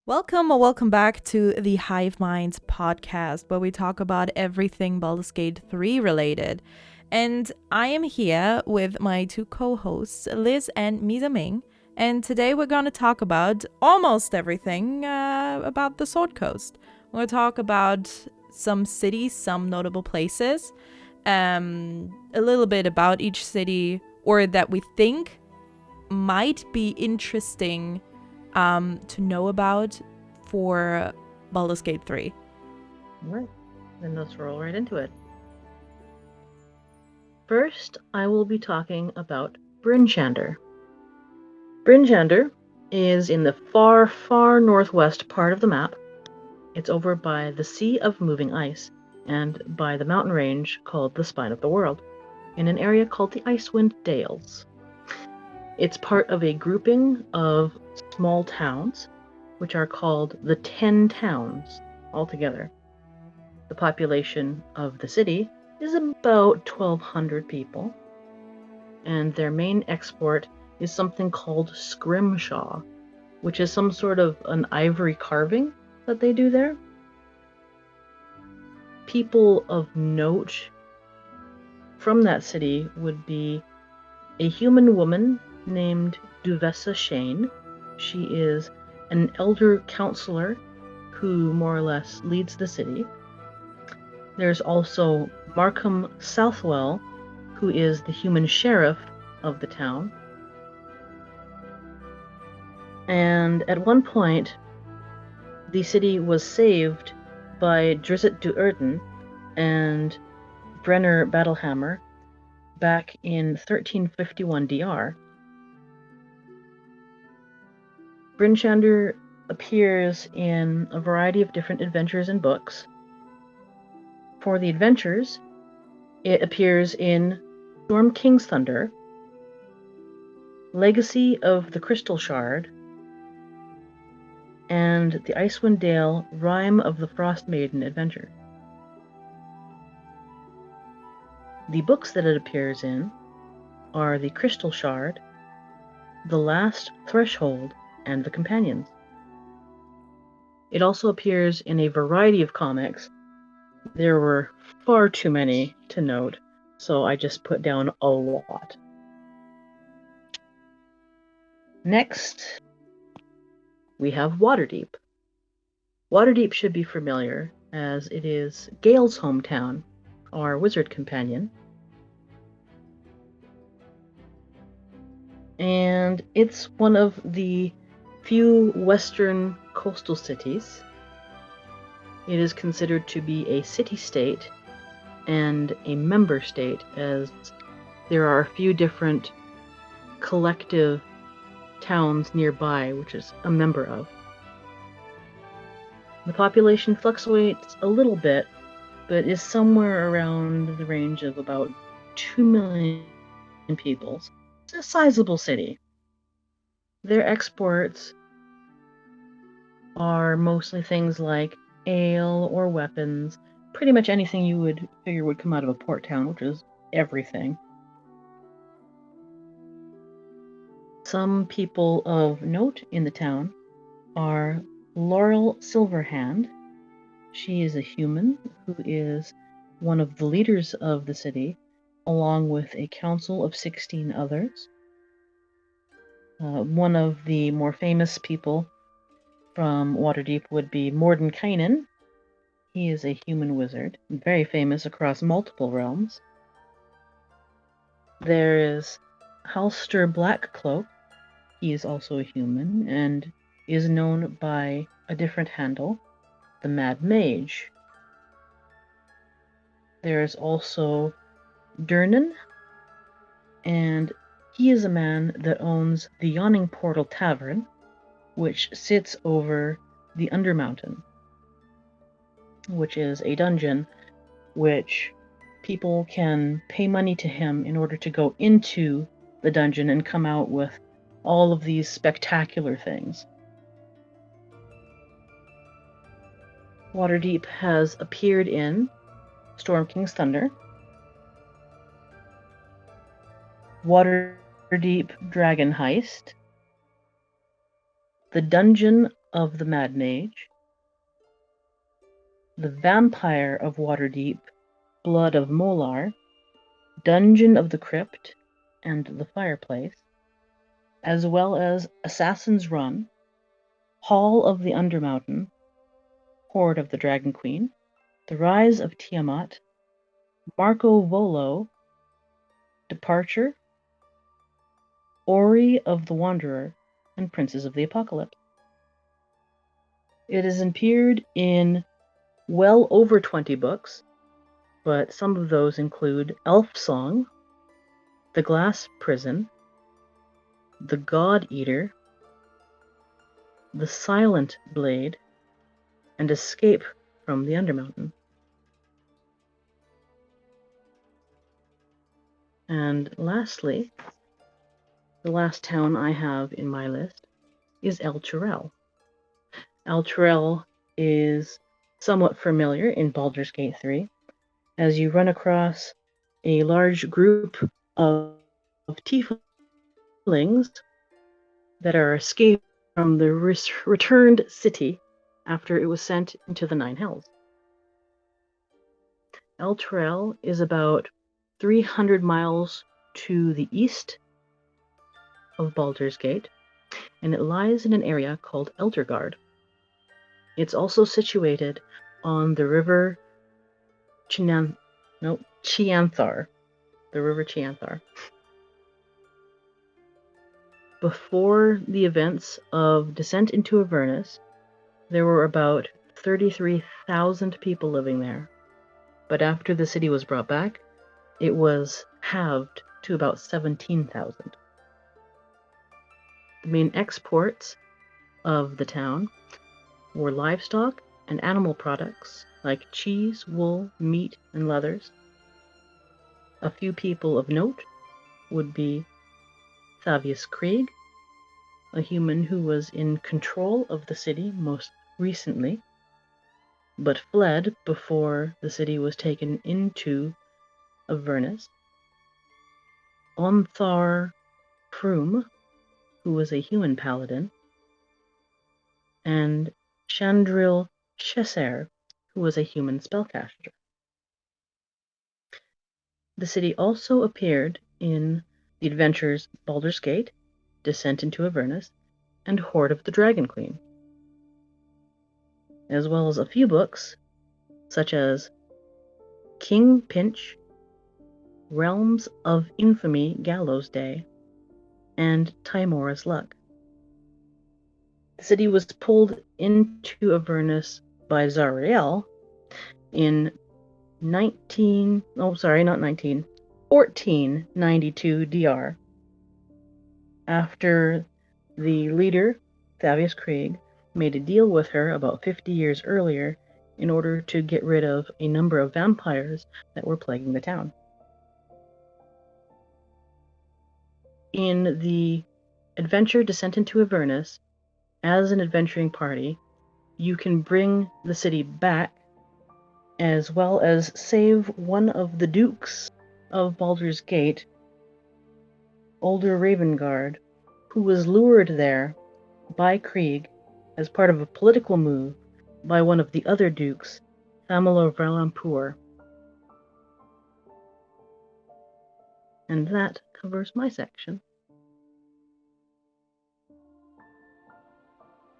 Welcome or welcome back to the HIVE MINDS Podcast, where we talk about everything Baldurs Gate 3 related. And I am here with my two co-hosts, Liss and MizuMing, and today we're going to talk about almost everything about the Sword Coast. We're going to talk about some cities, some notable places, a little bit about each city, or that we think might be interesting to know about for Baldurs Gate 3. All right, then let's roll right into it. First, I will be talking about Bryn Shander. Bryn Shander is in the far, far northwest part of the map. It's over by the Sea of Moving Ice and by the mountain range called the Spine of the World, in an area called the Icewind Dales. It's part of a grouping of small towns, which are called the 10 Towns altogether. The population of the city is about 1,200 people, and their main export is something called scrimshaw, which is some sort of an ivory carving that they do there. People of note from that city would be a human woman named Duvessa Shane. She is an elder counselor who more or less leads the city. There's also Markham Southwell, who is the human sheriff of the town. And at one point, the city was saved by Drizzt Do'Urden and Brenner Battlehammer back in 1351 DR. Bryn Shander appears in a variety of different adventures and books. For the adventures, it appears in Storm King's Thunder, Legacy of the Crystal Shard, and the Icewind Dale Rime of the Frost Maiden adventure. The books that it appears in are the Crystal Shard, The Last Threshold, and The Companions. It also appears in a variety of comics. There were far too many to note, so I just put down a lot. Next, we have Waterdeep. Waterdeep should be familiar, as it is Gale's hometown, our wizard companion. And it's one of the few western coastal cities. It is considered to be a city-state and a member state, as there are a few different collective towns nearby, which is a member of. The population fluctuates a little bit, but is somewhere around the range of about 2 million people. It's a sizable city. Their exports are mostly things like ale or weapons, pretty much anything you would figure would come out of a port town, which is everything. Some people of note in the town are Laurel Silverhand. She is a human who is one of the leaders of the city, along with a council of 16 others. One of the more famous people from Waterdeep would be Mordenkainen. He is a human wizard, very famous across multiple realms. There is Halster Blackcloak. He is also a human and is known by a different handle, the Mad Mage. There is also Durnan, and he is a man that owns the Yawning Portal Tavern, which sits over the Undermountain, which is a dungeon which people can pay money to him in order to go into the dungeon and come out with all of these spectacular things. Waterdeep has appeared in Storm King's Thunder, Waterdeep Dragon Heist, The Dungeon of the Mad Mage, the Vampire of Waterdeep, Blood of Molar, Dungeon of the Crypt, and the Fireplace, as well as Assassin's Run, Hall of the Undermountain, Hoard of the Dragon Queen, The Rise of Tiamat, Marco Volo, Departure, Ori of the Wanderer, and Princes of the Apocalypse. It has appeared in well over 20 books, but some of those include Elf Song, The Glass Prison, The God Eater, The Silent Blade, and Escape from the Undermountain. And lastly, the last town I have in my list is El Turel. El Turel is somewhat familiar in Baldurs Gate 3, as you run across a large group of tieflings that are escaped from the returned city after it was sent into the Nine Hells. El Turel is about 300 miles to the east of Baldur's Gate, and it lies in an area called Eldergard. It's also situated on the river Chianthar, the river Chianthar. Before the events of Descent into Avernus, there were about 33,000 people living there. But after the city was brought back, it was halved to about 17,000. The main exports of the town were livestock and animal products like cheese, wool, meat, and leathers. A few people of note would be Thavius Krieg, a human who was in control of the city most recently, but fled before the city was taken into Avernus. Onthar Froom, who was a human paladin, and Chandril Chesser, who was a human spellcaster. The city also appeared in the adventures Baldur's Gate, Descent into Avernus, and Hoard of the Dragon Queen, as well as a few books such as King Pinch, Realms of Infamy Gallows Day, and Timora's Luck. The city was pulled into Avernus by Zariel in 1492 DR, after the leader, Thavius Krieg, made a deal with her about 50 years earlier in order to get rid of a number of vampires that were plaguing the town. In the adventure Descent into Avernus, as an adventuring party, you can bring the city back, as well as save one of the dukes of Baldur's Gate, Older Ravengard, who was lured there by Krieg as part of a political move by one of the other dukes, Thamelo Valampur. And that covers my section.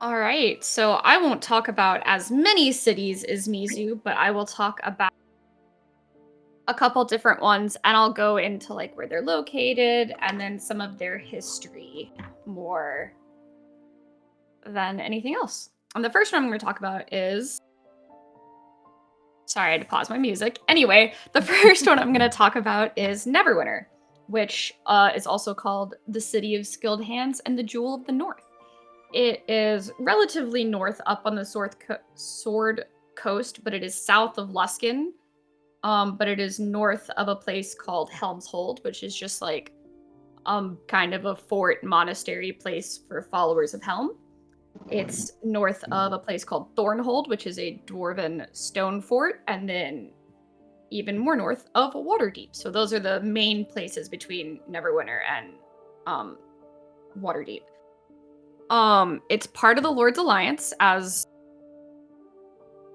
All right, so I won't talk about as many cities as Mizu, but I will talk about a couple different ones, and I'll go into like where they're located and then some of their history more than anything else. And the first one I'm going to talk about is... Sorry, I had to pause my music. Anyway, the first one I'm going to talk about is Neverwinter, which is also called the City of Skilled Hands and the Jewel of the North. It is relatively north up on the Sword Coast, but it is south of Luskan. But it is north of a place called Helm's Hold, which is just like kind of a fort monastery place for followers of Helm. It's north of a place called Thornhold, which is a dwarven stone fort, and then even more north of Waterdeep. So those are the main places between Neverwinter and Waterdeep. It's part of the Lord's Alliance, as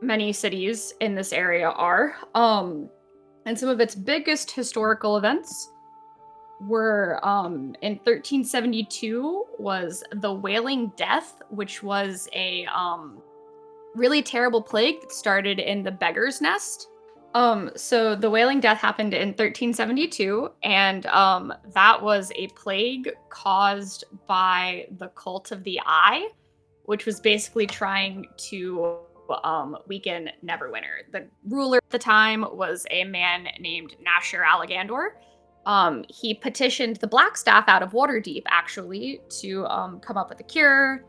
many cities in this area are. And some of its biggest historical events were in 1372 was the Wailing Death, which was a really terrible plague that started in the Beggar's Nest. So the Wailing Death happened in 1372, and that was a plague caused by the Cult of the Eye, which was basically trying to weaken Neverwinter. The ruler at the time was a man named Nashir Allegandor. He petitioned the Blackstaff out of Waterdeep, actually, to come up with a cure.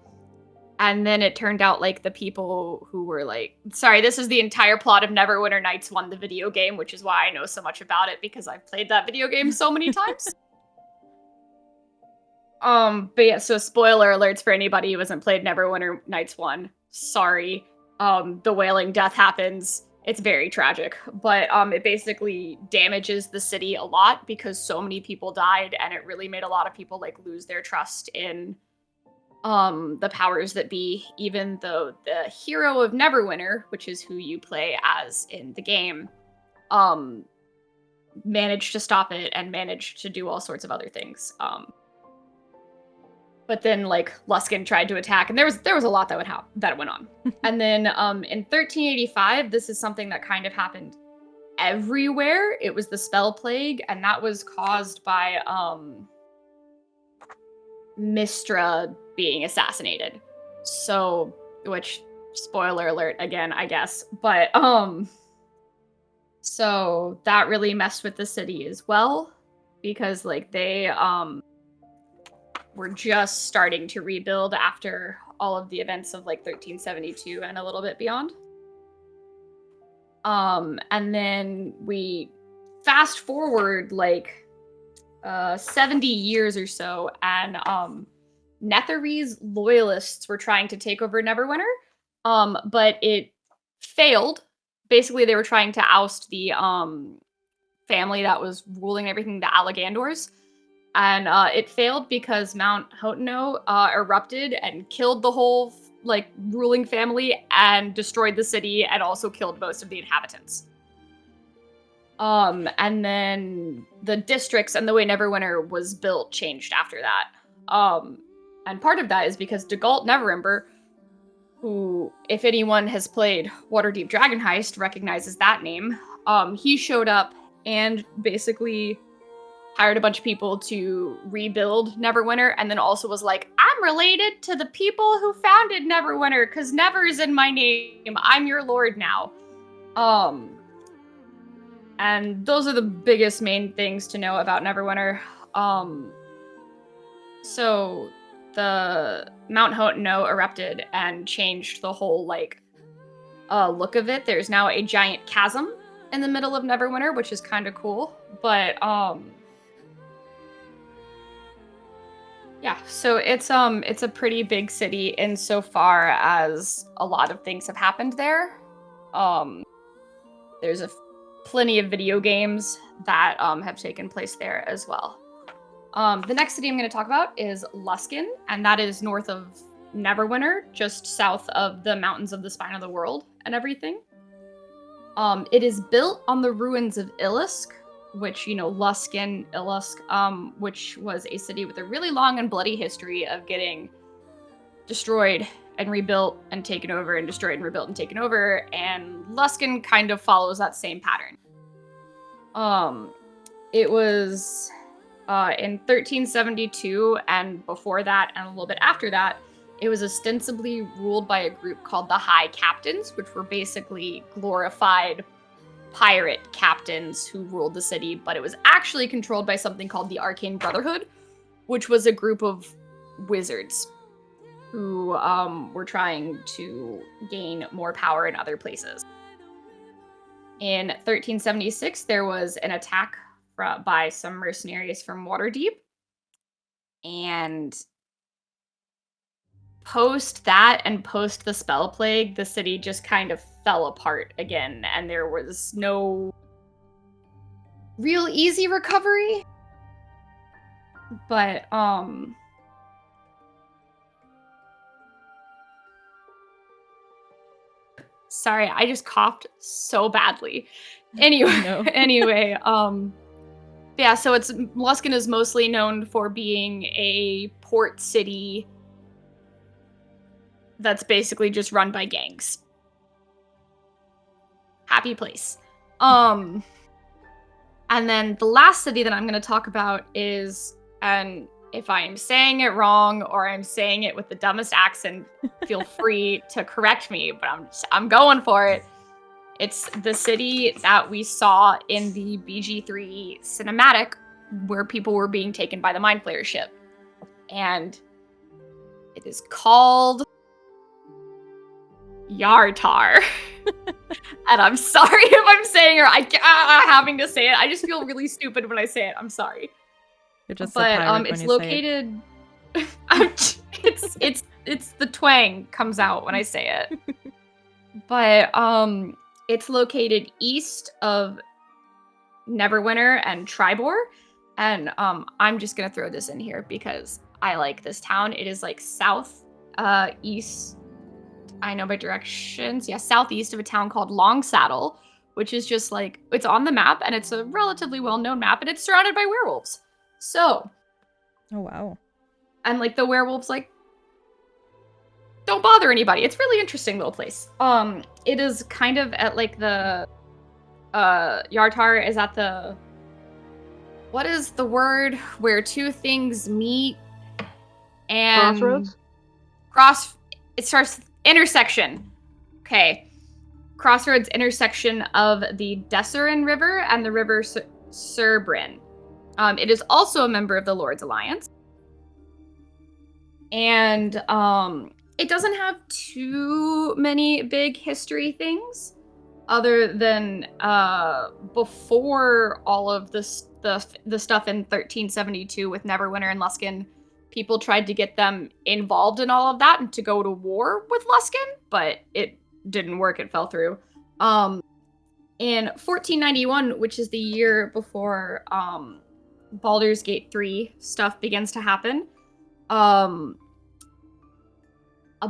And then it turned out like the people who were like, sorry, this is the entire plot of Neverwinter Nights 1, the video game, which is why I know so much about it, because I've played that video game so many times. But yeah, so spoiler alerts for anybody who hasn't played Neverwinter Nights 1. Sorry. The Wailing Death happens. It's very tragic, but it basically damages the city a lot because so many people died, and it really made a lot of people like lose their trust in the powers that be, even though the hero of Neverwinter, which is who you play as in the game, managed to stop it and managed to do all sorts of other things. But then, like, Luskin tried to attack, and there was a lot that went on. And then in 1385, this is something that kind of happened everywhere. It was the Spell Plague, and that was caused by Mistra being assassinated. So, which, spoiler alert again, I guess. But, so that really messed with the city as well, because, like, they, were just starting to rebuild after all of the events of like 1372 and a little bit beyond. And then we fast forward like 70 years or so, and Netherese loyalists were trying to take over Neverwinter, but it failed. Basically, they were trying to oust the family that was ruling everything, the Allegandors. And it failed because Mount Hoteno erupted and killed the whole like ruling family and destroyed the city and also killed most of the inhabitants. And then the districts and the way Neverwinter was built changed after that. And part of that is because Dagalt Neverember, who, if anyone has played Waterdeep Dragon Heist, recognizes that name. He showed up and basically hired a bunch of people to rebuild Neverwinter, and then also was like, I'm related to the people who founded Neverwinter, because Never is in my name. I'm your lord now. And those are the biggest main things to know about Neverwinter. So the Mount Hoteno erupted and changed the whole, like, look of it. There's now a giant chasm in the middle of Neverwinter, which is kind of cool. But, yeah, so it's a pretty big city insofar as a lot of things have happened there. There's plenty of video games that have taken place there as well. The next city I'm going to talk about is Luskin, and that is north of Neverwinter, just south of the Mountains of the Spine of the World and everything. It is built on the ruins of Illusk, which, you know, Luskin, Illusk, which was a city with a really long and bloody history of getting destroyed and rebuilt and taken over and destroyed and rebuilt and taken over, and Luskin kind of follows that same pattern. It was in 1372, and before that and a little bit after that, it was ostensibly ruled by a group called the High Captains, which were basically glorified pirate captains who ruled the city, but it was actually controlled by something called the Arcane Brotherhood, which was a group of wizards who were trying to gain more power in other places. In 1376, there was an attack by some mercenaries from Waterdeep, and post that and post the Spell Plague, the city just kind of fell apart again, and there was no real easy recovery. But Sorry, I just coughed so badly. Anyway, No. anyway, yeah, so Luskan is mostly known for being a port city that's basically just run by gangs. Happy place. And then the last city that I'm going to talk about is, and if I'm saying it wrong or I'm saying it with the dumbest accent, feel free to correct me, but I'm going for it. It's the city that we saw in the BG3 cinematic where people were being taken by the Mind Flayer ship. And it is called Yartar. And I'm sorry if I'm saying or having to say it. I just feel really stupid when I say it. I'm sorry. You're just a pirate when it's you located. It's the twang comes out when I say it. But it's located east of Neverwinter and Tribor, and I'm just gonna throw this in here because I like this town. It is like east. I know by directions. Yeah, southeast of a town called Longsaddle, which is just like, it's on the map and it's a relatively well-known map and it's surrounded by werewolves. So. Oh, wow. And like the werewolves like don't bother anybody. It's really interesting little place. It is kind of at like the Yartar is at the, what is the word where two things meet and Crossroads? It starts intersection. Okay. Crossroads intersection of the Desserin River and the River Serbrin. It is also a member of the Lord's Alliance. And it doesn't have too many big history things other than before all of the stuff in 1372 with Neverwinter and Luskan, people tried to get them involved in all of that and to go to war with Luskan, but it didn't work. It fell through. In 1491, which is the year before Baldurs Gate 3 stuff begins to happen, a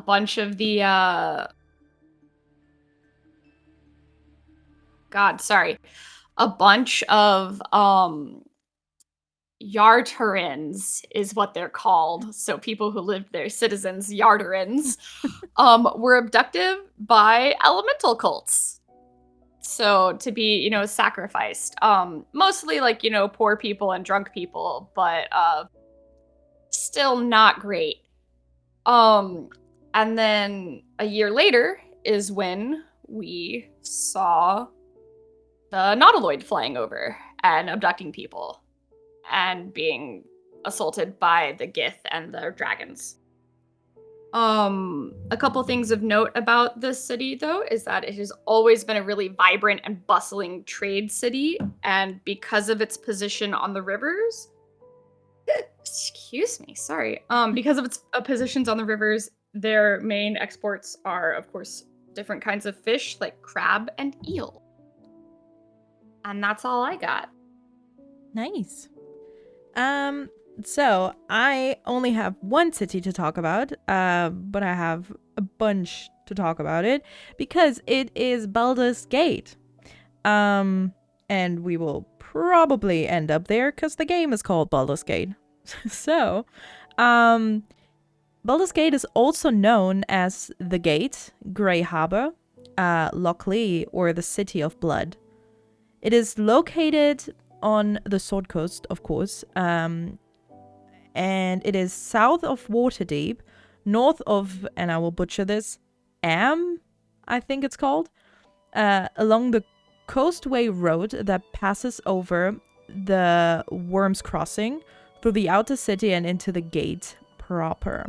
bunch of the a bunch of Yartarans is what they're called. So people who lived there, citizens, Yartarans, were abducted by elemental cults. So to be, sacrificed. Mostly like, poor people and drunk people, but still not great. And then a year later is when we saw the Nautiloid flying over and abducting people and being assaulted by the Gith and the dragons. A couple things of note about this city, though, is that it has always been a really vibrant and bustling trade city, and because of its position on the rivers, because of its positions on the rivers, their main exports are, of course, different kinds of fish like crab and eel. And that's all I got. Nice. So I only have one city to talk about, but I have a bunch to talk about it because it is Baldurs Gate. And we will probably end up there because the game is called Baldurs Gate. So, Baldurs Gate is also known as the Gate, Grey Harbor, Lochlee, or the City of Blood. It is located on the Sword Coast, of course, and it is south of Waterdeep, north of, and I will butcher this, I think it's called, along the Coastway Road that passes over the Worms Crossing through the outer city and into the gate proper.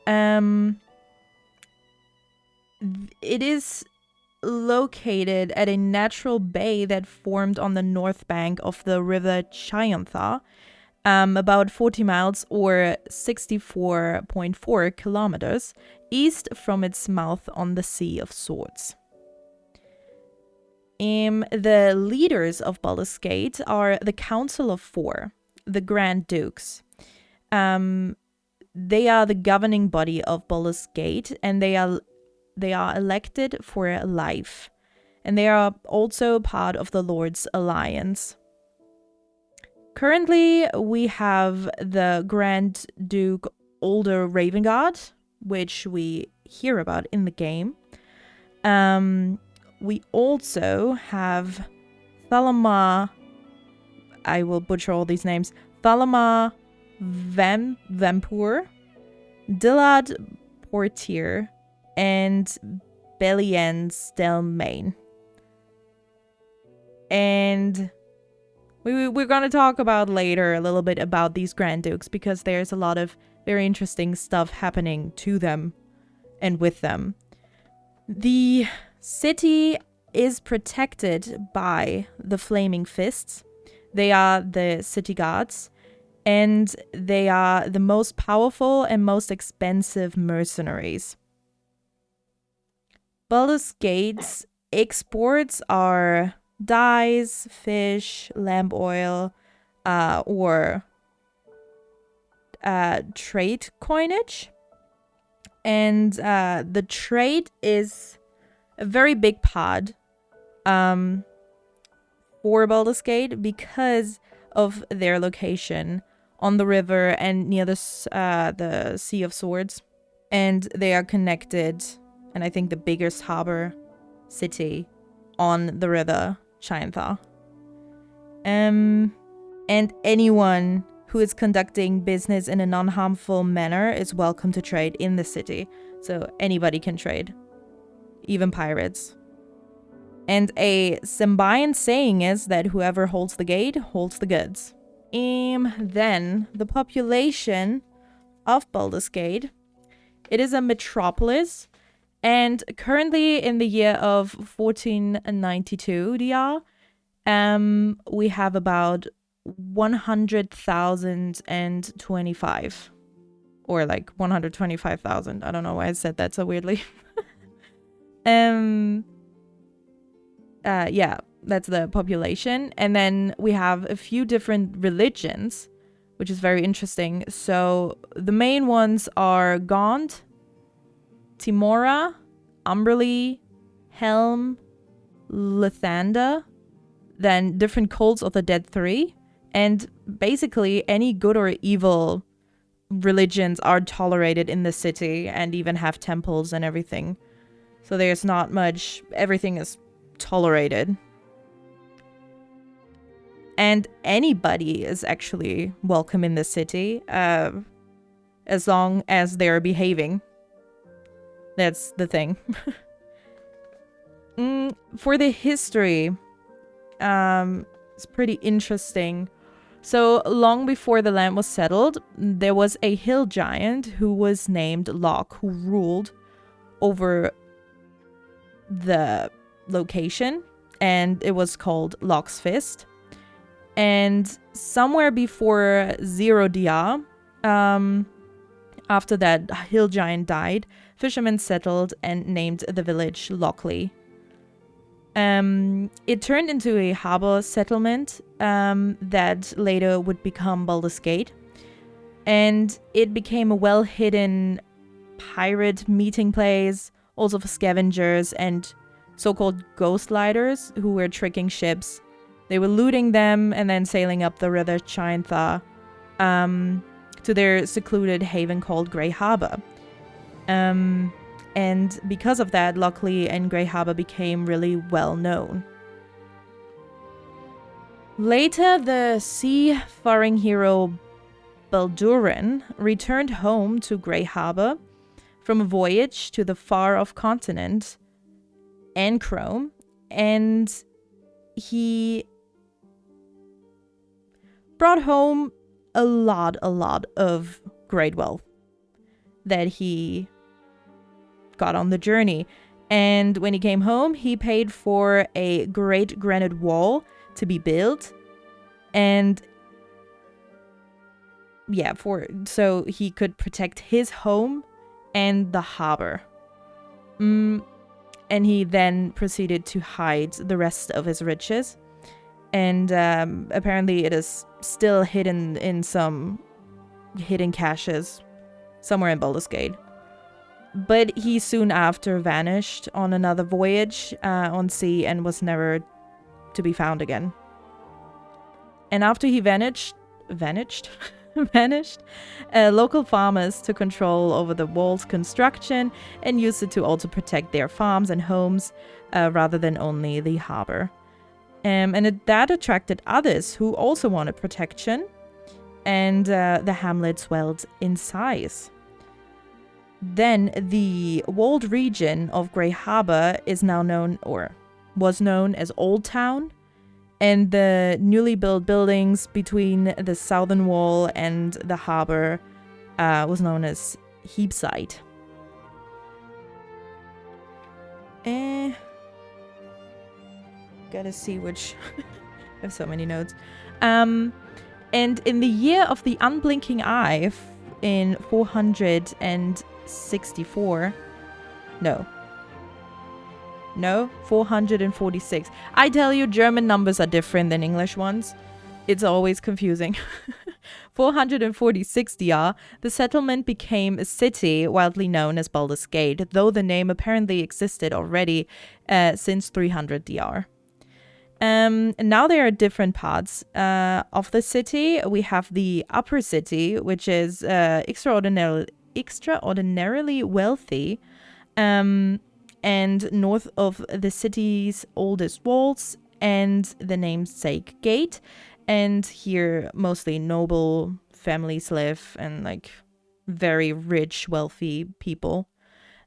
It is located at a natural bay that formed on the north bank of the river Chiantha, about 40 miles or 64.4 kilometers east from its mouth on the Sea of Swords. The leaders of Baldurs Gate are the Council of Four, the Grand Dukes. They are the governing body of Baldurs Gate, and they are they are elected for life. And they are also part of the Lord's Alliance. Currently, we have the Grand Duke Older Ravengard, which we hear about in the game. We also have Thalama, I will butcher all these names, Thalama Vampur, Dillard Portier, and Belian Stelmain. And we're going to talk about later a little bit about these Grand Dukes, because there's a lot of very interesting stuff happening to them and with them. The city is protected by the Flaming Fists. They are the city guards, and they are the most powerful and most expensive mercenaries. Baldurs Gate's exports are dyes, fish, lamp oil, or trade coinage. And the trade is a very big part for Baldurs Gate because of their location on the river and near the Sea of Swords. And they are connected, and I think the biggest harbor city on the river Shaintha. And anyone who is conducting business in a non-harmful manner is welcome to trade in the city. So anybody can trade, even pirates. And a Sembian saying is that whoever holds the gate holds the goods. Then the population of Baldurs Gate, it is a metropolis, and currently in the year of 1492 DR, we have about 100,025, or like 125,000. I don't know why I said that so weirdly. Yeah, that's the population. And then we have a few different religions, which is very interesting. So the main ones are Gaunt, Timora, Umberly, Helm, Lithanda, then different cults of the Dead Three, and basically any good or evil religions are tolerated in the city and even have temples and everything. So there's not much, everything is tolerated. And anybody is actually welcome in the city, as long as they're behaving. That's the thing. For the history, it's pretty interesting. So long before the land was settled, there was a hill giant who was named Locke, who ruled over the location, and it was called Locke's Fist. And somewhere before 0 DR, after that hill giant died, fishermen settled and named the village Lockley. It turned into a harbor settlement that later would become Baldurs Gate, and it became a well-hidden pirate meeting place, also for scavengers and so-called ghost lighters who were tricking ships. They were looting them and then sailing up the river Shaintha to their secluded haven called Grey Harbor. And because of that, Lockley and Grey Harbor became really well known. Later, the seafaring hero Baldurin returned home to Grey Harbor from a voyage to the far-off continent, Ancrome, and he brought home a lot of great wealth that he got on the journey. And when he came home, he paid for a great granite wall to be built, and yeah, so he could protect his home and the harbor. And he then proceeded to hide the rest of his riches, and apparently it is still hidden in some hidden caches somewhere in Baldurs Gate. But he soon after vanished on another voyage on sea and was never to be found again. And after he vanished, local farmers took control over the wall's construction and used it to also protect their farms and homes rather than only the harbor. That attracted others who also wanted protection, and the hamlet swelled in size. Then the walled region of Grey Harbor is now known, or was known, as Old Town, and the newly built buildings between the southern wall and the harbor was known as Heapside. Gotta see which... I have so many notes. And in the year of the unblinking eye, in 464... No, 446. I tell you, German numbers are different than English ones. It's always confusing. 446 DR, the settlement became a city widely known as Baldurs Gate, though the name apparently existed already since 300 DR. Now there are different parts of the city. We have the upper city, which is extraordinarily wealthy, and north of the city's oldest walls and the namesake gate. And here mostly noble families live and like very rich, wealthy people.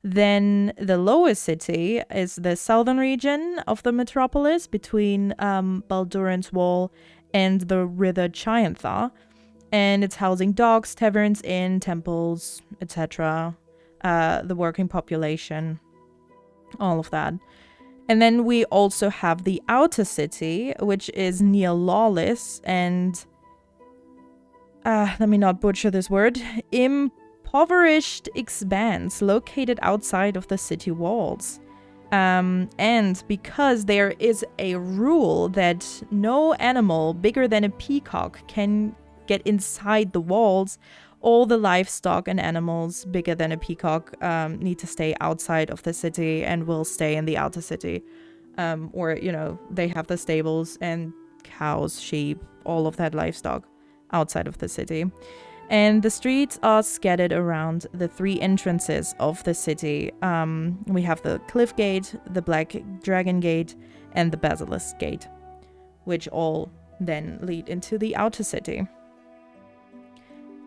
Then the lower city is the southern region of the metropolis between Baldur's Wall and the river Chiantha. And it's housing docks, taverns, inns, temples, etc. The working population, all of that. And then we also have the outer city, which is near Lawless and, let me not butcher this word, impoverished expanse located outside of the city walls. And because there is a rule that no animal bigger than a peacock can get inside the walls, all the livestock and animals bigger than a peacock need to stay outside of the city and will stay in the outer city. Or, they have the stables and cows, sheep, all of that livestock outside of the city. And the streets are scattered around the three entrances of the city. We have the Cliff Gate, the Black Dragon Gate, and the Basilisk Gate, which all then lead into the outer city.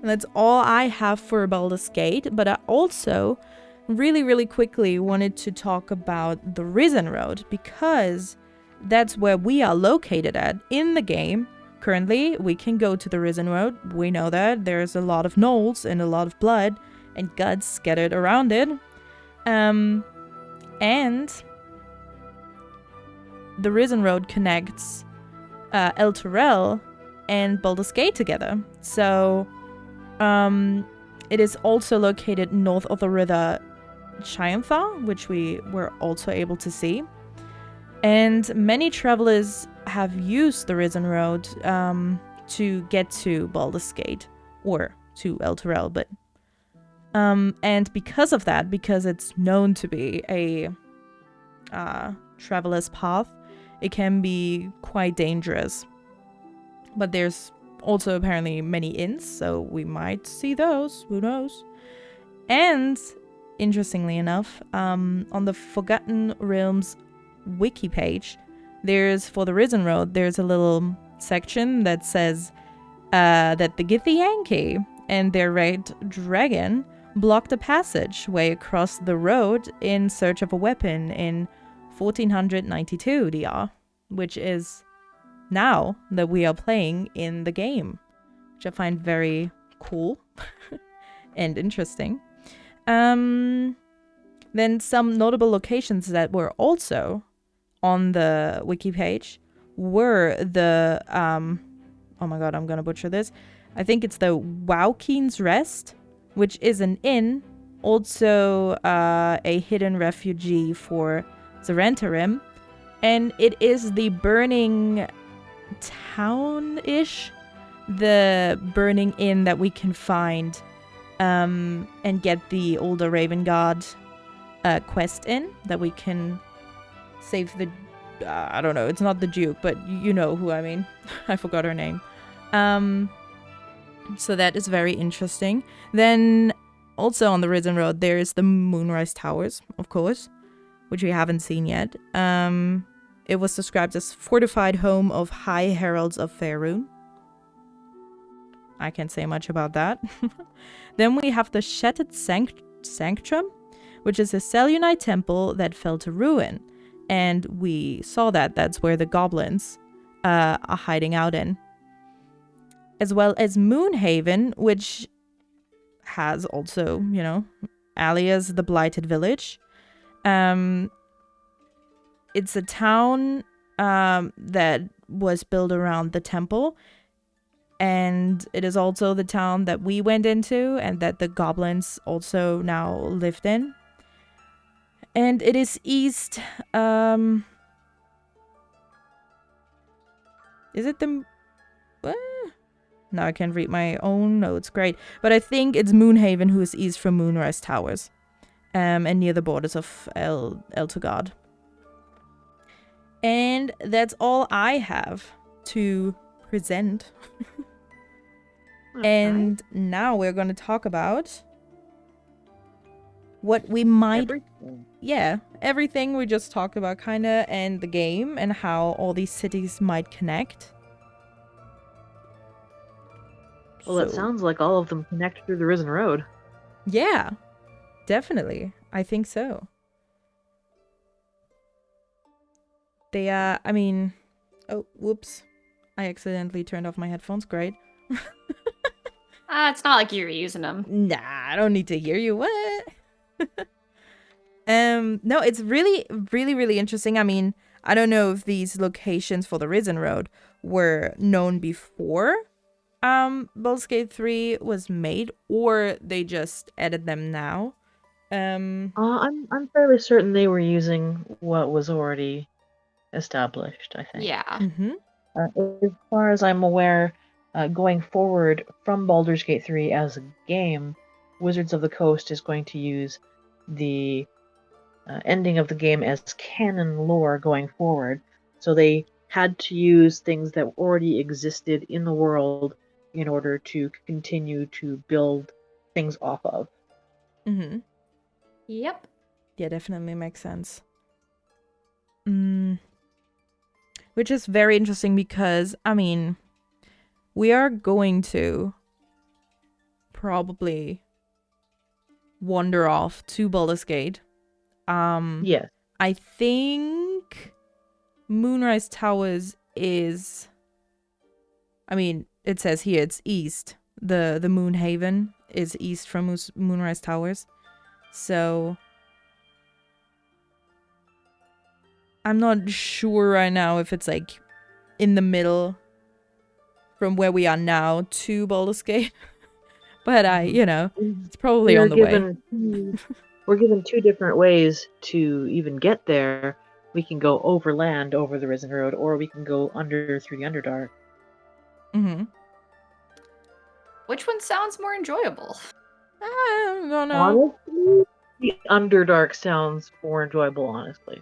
And that's all I have for Baldur's Gate, but I also really quickly wanted to talk about the Risen Road, because that's where we are located at in the game. Currently, we can go to the Risen Road. We know that there's a lot of gnolls and a lot of blood and guts scattered around it. And the Risen Road connects El Turel and Baldur's Gate together. So it is also located north of the river Chiantha, which we were also able to see. And many travelers have used the Risen Road to get to Baldur's Gate or to El Turel, but and because of that, because it's known to be a traveler's path, it can be quite dangerous. But there's also apparently many inns, so we might see those, who knows. And interestingly enough, on the Forgotten Realms wiki page, for the Risen Road, there's a little section that says that the Githyanki and their red dragon blocked a passageway across the road in search of a weapon in 1492 DR, which is now that we are playing in the game, which I find very cool and interesting. Then some notable locations that were also on the wiki page were the oh my god, I'm gonna butcher this. I think it's the Wowkeen's Rest, which is an inn, also a hidden refugee for Zarenterim, and it is the burning town-ish, the burning inn that we can find and get the older Raven God quest in, that we can save the I don't know, it's not the Duke, but you know who I mean. I forgot her name. So that is very interesting. Then also on the Risen Road there is the Moonrise Towers, of course, which we haven't seen yet. It was described as fortified home of High Heralds of Faerun. I can't say much about that. Then we have the Shattered Sanctum, which is a Selûnite temple that fell to ruin. And we saw that. That's where the goblins are hiding out in. As well as Moonhaven, which has also, alias the Blighted Village. It's a town that was built around the temple. And it is also the town that we went into and that the goblins also now lived in. And it is east. Is it the... Now I can't read my own notes. Great. But I think it's Moonhaven, who is east from Moonrise Towers. And near the borders of Eltugard. And that's all I have to present. And now we're going to talk about what we might... everything we just talked about, kind of, and the game, and how all these cities might connect. Well, it sounds like all of them connect through the Risen Road. Yeah, definitely. I think so. They, oh, whoops. I accidentally turned off my headphones. Great. It's not like you were using them. Nah, I don't need to hear you. What? No, it's really, really, really interesting. I mean, I don't know if these locations for the Risen Road were known before Baldur's Gate 3 was made, or they just added them now. I'm fairly certain they were using what was already established, I think. Yeah. Mm-hmm. As far as I'm aware, going forward from Baldur's Gate 3 as a game, Wizards of the Coast is going to use the ending of the game as canon lore going forward. So they had to use things that already existed in the world in order to continue to build things off of. Mm-hmm. Yep. Yeah, definitely makes sense. Which is very interesting because, I mean, we are going to probably wander off to Baldur's Gate. Yes. I think Moonrise Towers is... I mean, it says here it's east. The Moonhaven is east from Moonrise Towers. So... I'm not sure right now if it's like in the middle from where we are now to Baldur's Gate. But it's probably on the way. We're given two different ways to even get there. We can go overland over the Risen Road, or we can go under through the Underdark. Mm-hmm. Which one sounds more enjoyable? I don't know. Honestly, the Underdark sounds more enjoyable, honestly.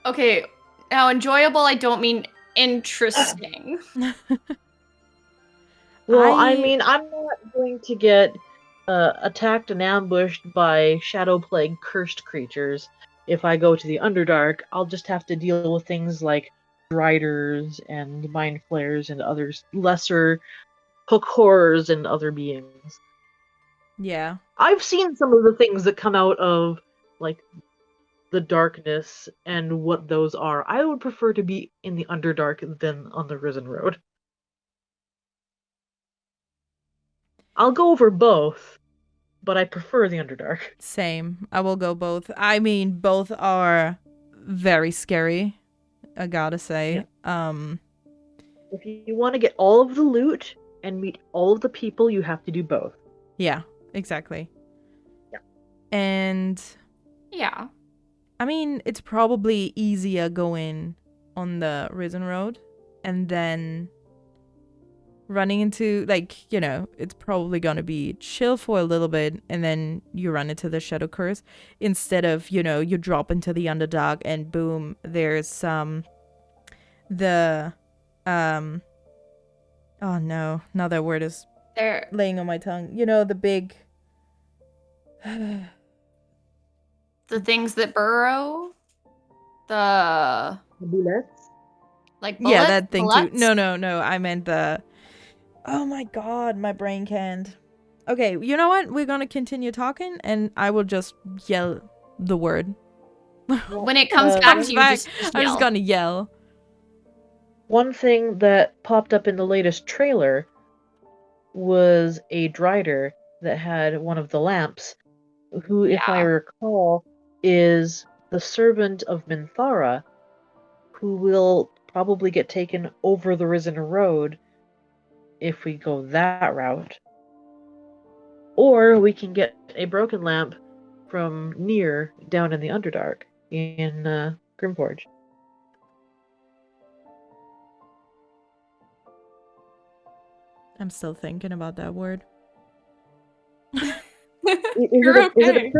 Okay, now enjoyable, I don't mean interesting. Well, I mean, I'm not going to get attacked and ambushed by Shadow Plague cursed creatures. If I go to the Underdark, I'll just have to deal with things like Driders and Mind Flayers and other lesser hook horrors and other beings. Yeah. I've seen some of the things that come out of, like, the darkness and what those are. I would prefer to be in the Underdark than on the Risen Road. I'll go over both, but I prefer the Underdark. Same. I will go both. I mean, both are very scary, I gotta say. Yeah. If you want to get all of the loot and meet all of the people, you have to do both. Yeah, exactly. Yeah. And... yeah. I mean, it's probably easier going on the Risen Road and then running into, like, you know, it's probably gonna be chill for a little bit and then you run into the Shadow Curse, instead of, you drop into the Underdark and boom, there's the oh no, now that word is There, laying on my tongue. The big the things that burrow, the Bullets? like bullets. yeah, that thing too. bullets? No, I meant the, oh my god, my brain can't. Okay, you know what? We're gonna continue talking and I will just yell the word. When it comes back to you, back, just I'm yell. just gonna yell. One thing that popped up in the latest trailer was a Drider that had one of the lamps, who, if I Yeah. recall, is the servant of Minthara, who will probably get taken over the Risen Road if we go that route. Or we can get a broken lamp from Nier down in the Underdark in Grimforge. I'm still thinking about that word. You're okay.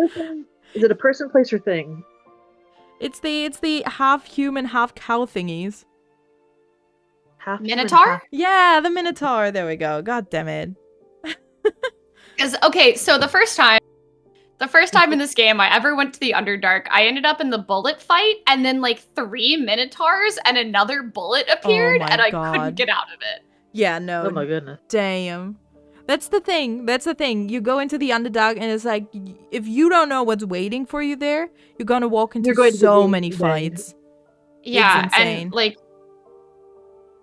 Is it a person, place, or thing? It's the half human, half cow thingies. Half human, Minotaur? half- Yeah, the Minotaur. There we go. God damn it. Because okay, so the first time in this game I ever went to the Underdark, I ended up in the bullet fight, and then like 3 Minotaurs and another bullet appeared, my and I God. couldn't get out of it. Yeah, no. Oh my goodness. Damn. That's the thing. You go into the Underdark and it's like, if you don't know what's waiting for you there, you're gonna walk into You're going to so be many dead. fights. Yeah, insane. and like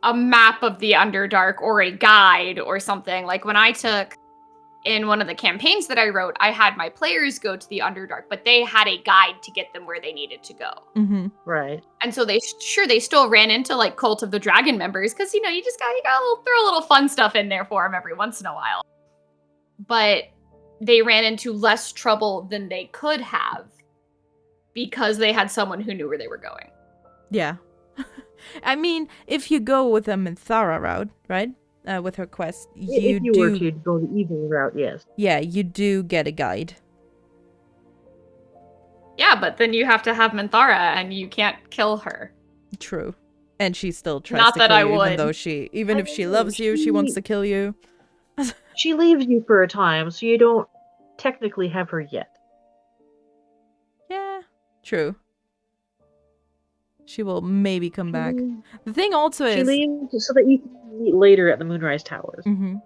a map of the Underdark or a guide or something. Like when I took in one of the campaigns that I wrote, I had my players go to the Underdark, but they had a guide to get them where they needed to go. Mm-hmm. Right. And so they still ran into like Cult of the Dragon members because you gotta throw a little fun stuff in there for them every once in a while. But they ran into less trouble than they could have because they had someone who knew where they were going. Yeah. I mean, if you go with a Minthara route, right? With her quest, If you were to go the evil route, yes. Yeah, you do get a guide. Yeah, but then you have to have Minthara and you can't kill her. True. And she still tries Not to that kill I you, would. even though even if she loves you, she wants to kill you. She leaves you for a time, so you don't technically have her yet. Yeah, true. She will maybe come back. The thing also She is... leaves so that you can meet later at the Moonrise Towers. Mm-hmm.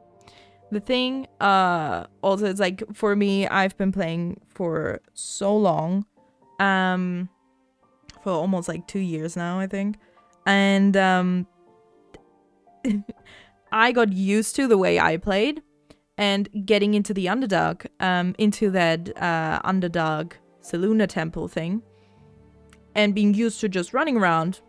The thing also is, like, for me, I've been playing for so long. For almost like 2 years now, I think. And I got used to the way I played. And getting into the Underdark, into that Underdark Selûne temple thing. And being used to just running around,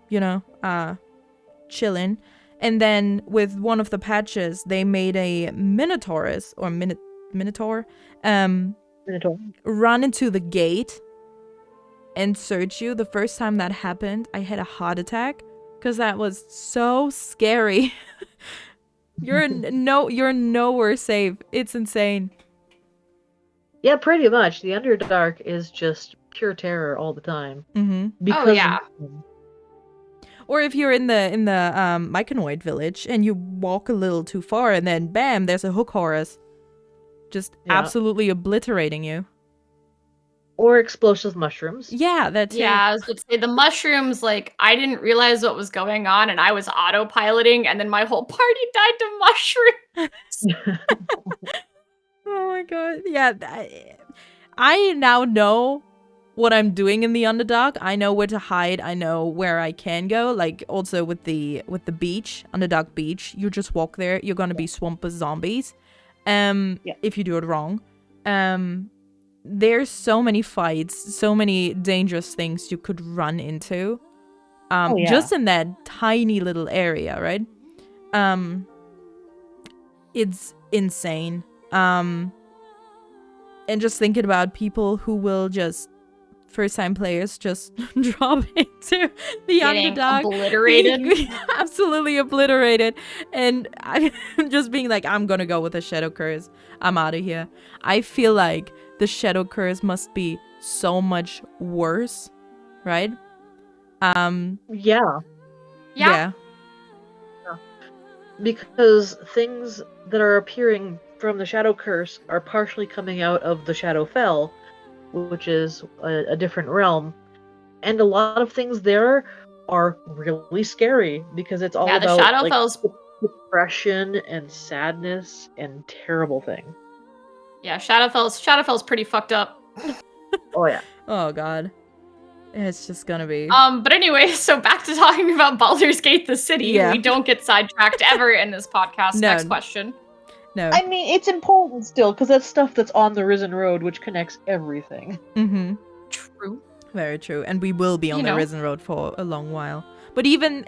chilling. And then with one of the patches, they made a Minotaurus, or Minotaur, Minotaur. run into the gate and search you. The first time that happened, I had a heart attack because that was so scary. You're nowhere safe. It's insane. Yeah, pretty much. The Underdark is just pure terror all the time. Mm-hmm. Because yeah. Or if you're in the Myconid village and you walk a little too far and then bam, there's a hook horus. Just absolutely obliterating you. Or explosive mushrooms. Yeah, that's Yeah, I was going to say the mushrooms, like, I didn't realize what was going on and I was autopiloting and then my whole party died to mushrooms. Oh my god. Yeah, I now know what I'm doing in the Underdark. I know where to hide. I know where I can go. Like, also with the beach, Underdark Beach, you just walk there. You're gonna be swamped with zombies. If you do it wrong. There's so many fights, so many dangerous things you could run into. Just in that tiny little area, right? It's insane. And just thinking about people who will just first time players just dropping to the Getting Underdark, obliterated. being absolutely obliterated, and I'm just being like, I'm gonna go with a Shadow Curse. I'm out of here. I feel like the Shadow Curse must be so much worse, right? Yeah, Yeah. because things that are appearing from the Shadow Curse are partially coming out of the Shadowfell, which is a different realm. And a lot of things there are really scary because it's all Yeah, the about like Shadowfell's depression and sadness and terrible things. Yeah, Shadowfell's pretty fucked up. Oh yeah. Oh god. It's just gonna be. But anyway, so back to talking about Baldur's Gate, the city. Yeah. We don't get sidetracked ever in this podcast. No. Next question. No. I mean, it's important still because that's stuff that's on the Risen Road, which connects everything. Mm-hmm. True. Very true. And we will be on You the know. Risen Road for a long while. But even,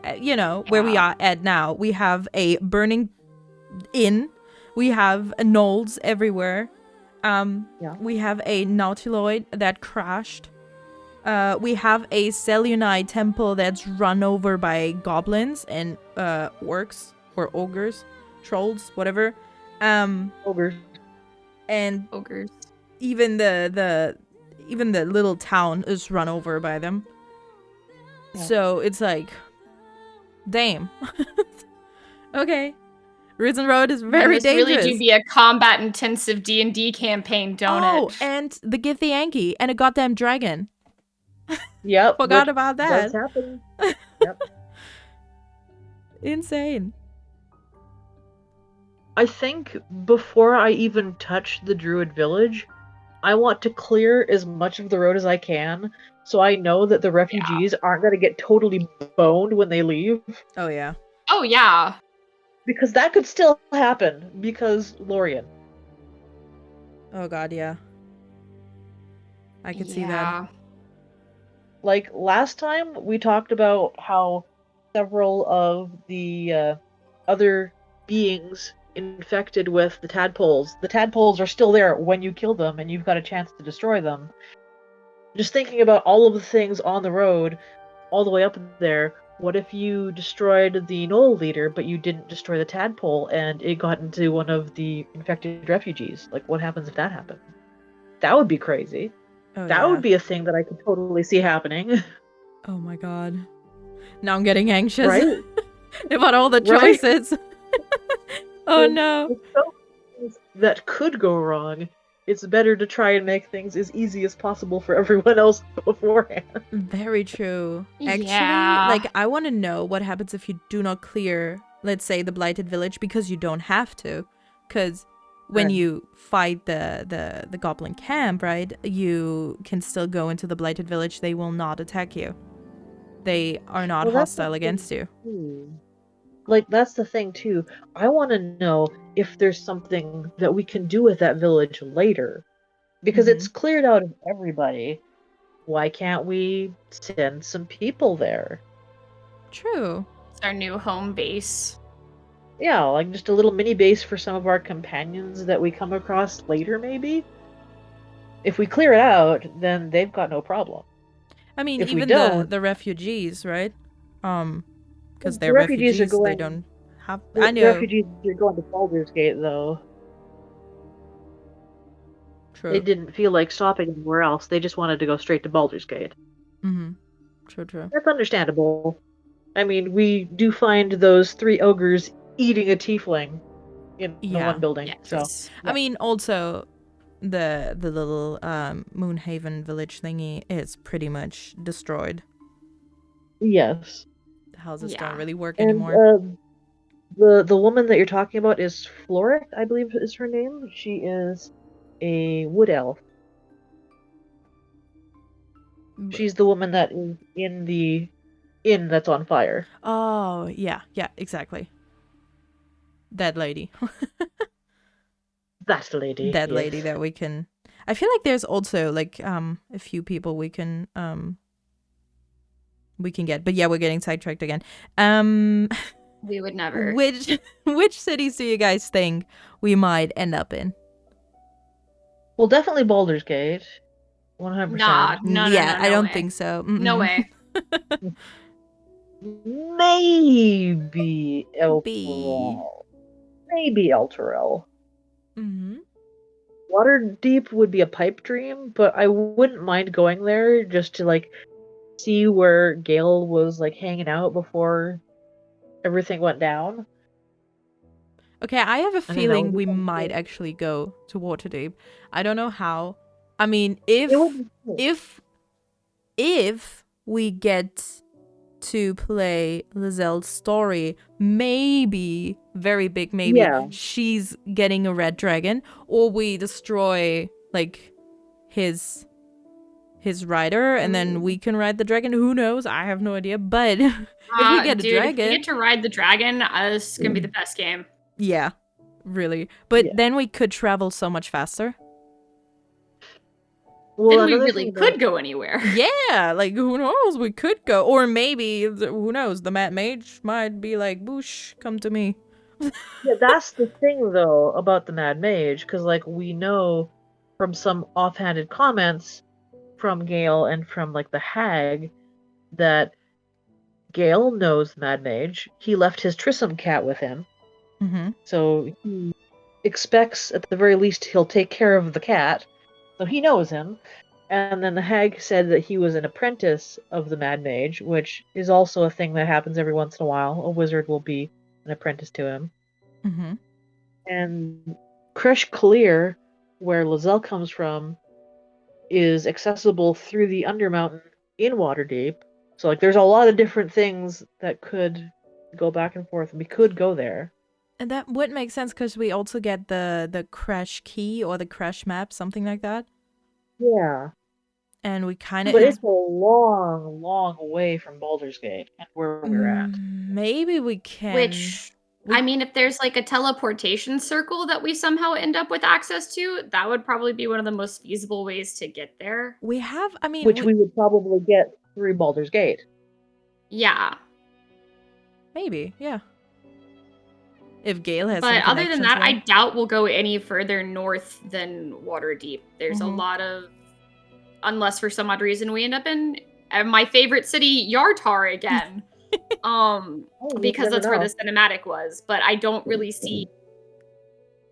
where we Yeah. are at now, we have a burning inn. We have gnolls everywhere. We have a nautiloid that crashed. We have a Selûni temple that's run over by goblins and orcs or ogres, trolls, whatever. Ogres. And Ogres. even the little town is run over by them. Yeah. So it's like, damn. Okay, Risen Road is very this dangerous. really do be a combat-intensive D&D campaign, don't Oh, it? and the Githyanki and a goddamn dragon. Yep. Forgot which about that. does happen. Insane. I think before I even touch the Druid village, I want to clear as much of the road as I can, so I know that the refugees aren't going to get totally boned when they leave. Oh yeah. Oh, yeah. Because that could still happen, because Lorien. Oh god, yeah. I could see that. Yeah. Like, last time, we talked about how several of the other beings infected with the tadpoles are still there when you kill them, and you've got a chance to destroy them. Just thinking about all of the things on the road, all the way up there, what if you destroyed the Gnoll leader, but you didn't destroy the tadpole, and it got into one of the infected refugees? Like, what happens if that happened? That would be crazy. Oh, That yeah. would be a thing that I could totally see happening. Oh my god. Now I'm getting anxious Right? about all the Right? choices. Oh no. With so many things that could go wrong, it's better to try and make things as easy as possible for everyone else beforehand. Very true. Actually, Yeah. like, I want to know what happens if you do not clear, let's say, the Blighted Village, because you don't have to. Because when Right. you fight the Goblin camp, right, you can still go into the Blighted Village. They will not attack you. They are not Well, that's hostile the against thing, you. too. Like, that's the thing, too. I want to know if there's something that we can do with that village later. Because it's cleared out of everybody. Why can't we send some people there? True. It's our new home base. Yeah, like just a little mini base for some of our companions that we come across later, maybe? If we clear it out, then they've got no problem. I mean, If we even don't- the refugees, right? Because The they're refugees are refugees, they going- don't have. The I know. refugees are going to Baldur's Gate, though. True. They didn't feel like stopping anywhere else. They just wanted to go straight to Baldur's Gate. Mm-hmm. True. True. That's understandable. I mean, we do find those 3 ogres eating a tiefling in the Yeah. one building. Yeah, So yes. I mean, also, the little Moonhaven village thingy is pretty much destroyed. yes. The houses Yeah. don't really work And anymore. the woman that you're talking about is Floric, I believe is her name. She is a wood elf. She's the woman that is in the inn that's on fire. Oh, yeah, exactly. That lady. That lady. That yes. lady that we can. I feel like there's also like a few people we can get, but yeah, we're getting sidetracked again. We would never. Which cities do you guys think we might end up in? Well, definitely Baldur's Gate. 100%. Nah, no, yeah, I don't way. think so. No way. Maybe Elturel. Maybe Elturel. Mm-hmm. Waterdeep would be a pipe dream, but I wouldn't mind going there just to like see where Gale was like hanging out before everything went down. Okay, I have a think that feeling would be we fun might too. actually go to Waterdeep. I don't know how. I mean, It would be cool. if we get to play Lizelle's story, maybe, very big maybe, Yeah. she's getting a red dragon, or we destroy like his rider, and then we can ride the dragon. Who knows? I have no idea. But if we get a Dude, dragon, if we get to ride the dragon, this is gonna be the best game. yeah, really. But Yeah. then we could travel so much faster. Well, Then we another really thing could about- go anywhere. Yeah, like who knows? We could go, or maybe who knows? The Mad Mage might be like, "Boosh, come to me." Yeah, that's the thing though about the Mad Mage, because like we know from some offhanded comments from Gale and from like the Hag that Gale knows Mad Mage. He left his Trissum cat with him, Mm-hmm. so he expects at the very least he'll take care of the cat. So he knows him. And then the Hag said that he was an apprentice of the Mad Mage, which is also a thing that happens every once in a while. A wizard will be an apprentice to him. Mm-hmm. And Kresh Clear, where Lizelle comes from, is accessible through the Undermountain in Waterdeep. So like there's a lot of different things that could go back and forth, and we could go there. And that would make sense because we also get the crash key or the crash map, something like that. Yeah. And we kind of But it's a long, long way from Baldur's Gate and where we're at. maybe we can. Which, I mean, if there's like a teleportation circle that we somehow end up with access to, that would probably be one of the most feasible ways to get there. We have. I mean, Which we would probably get through Baldur's Gate. Yeah. maybe, yeah. If Gale has. But some other than that, connections I doubt we'll go any further north than Waterdeep. There's a Mhm. lot of, unless for some odd reason we end up in my favorite city, Yartar again. Because that's where the cinematic was. But I don't really see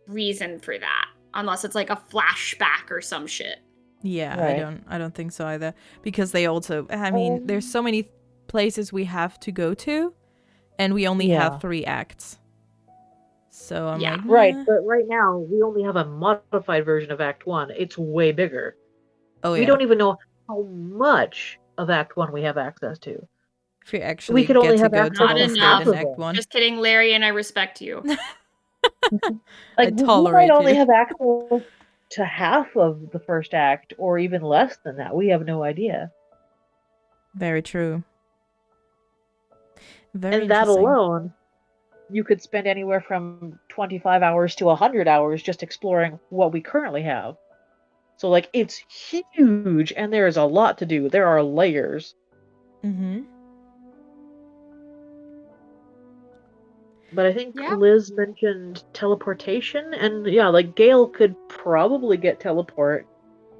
reason for that, unless it's like a flashback or some shit. Yeah, Right. I don't think so either. Because they also, I mean, there's so many places we have to go to, and we only Yeah. have 3 acts. So I'm Yeah. like, Right, "Nah." but right now we only have a modified version of Act 1. It's way bigger. Oh We yeah. don't even know how much of Act 1 we have access to. If you actually could get only to have go access to Not Baldur's Gate enough. in Act 1. Just kidding, Larry, and I respect you. Like, we tolerate might only you. have access to half of the first act, or even less than that. We have no idea. Very true. Very And that interesting. alone, you could spend anywhere from 25 hours to 100 hours just exploring what we currently have. So, like, it's huge, and there is a lot to do. There are layers. Mm-hmm. But I think Yeah. Liz mentioned teleportation, and yeah, like, Gale could probably get teleport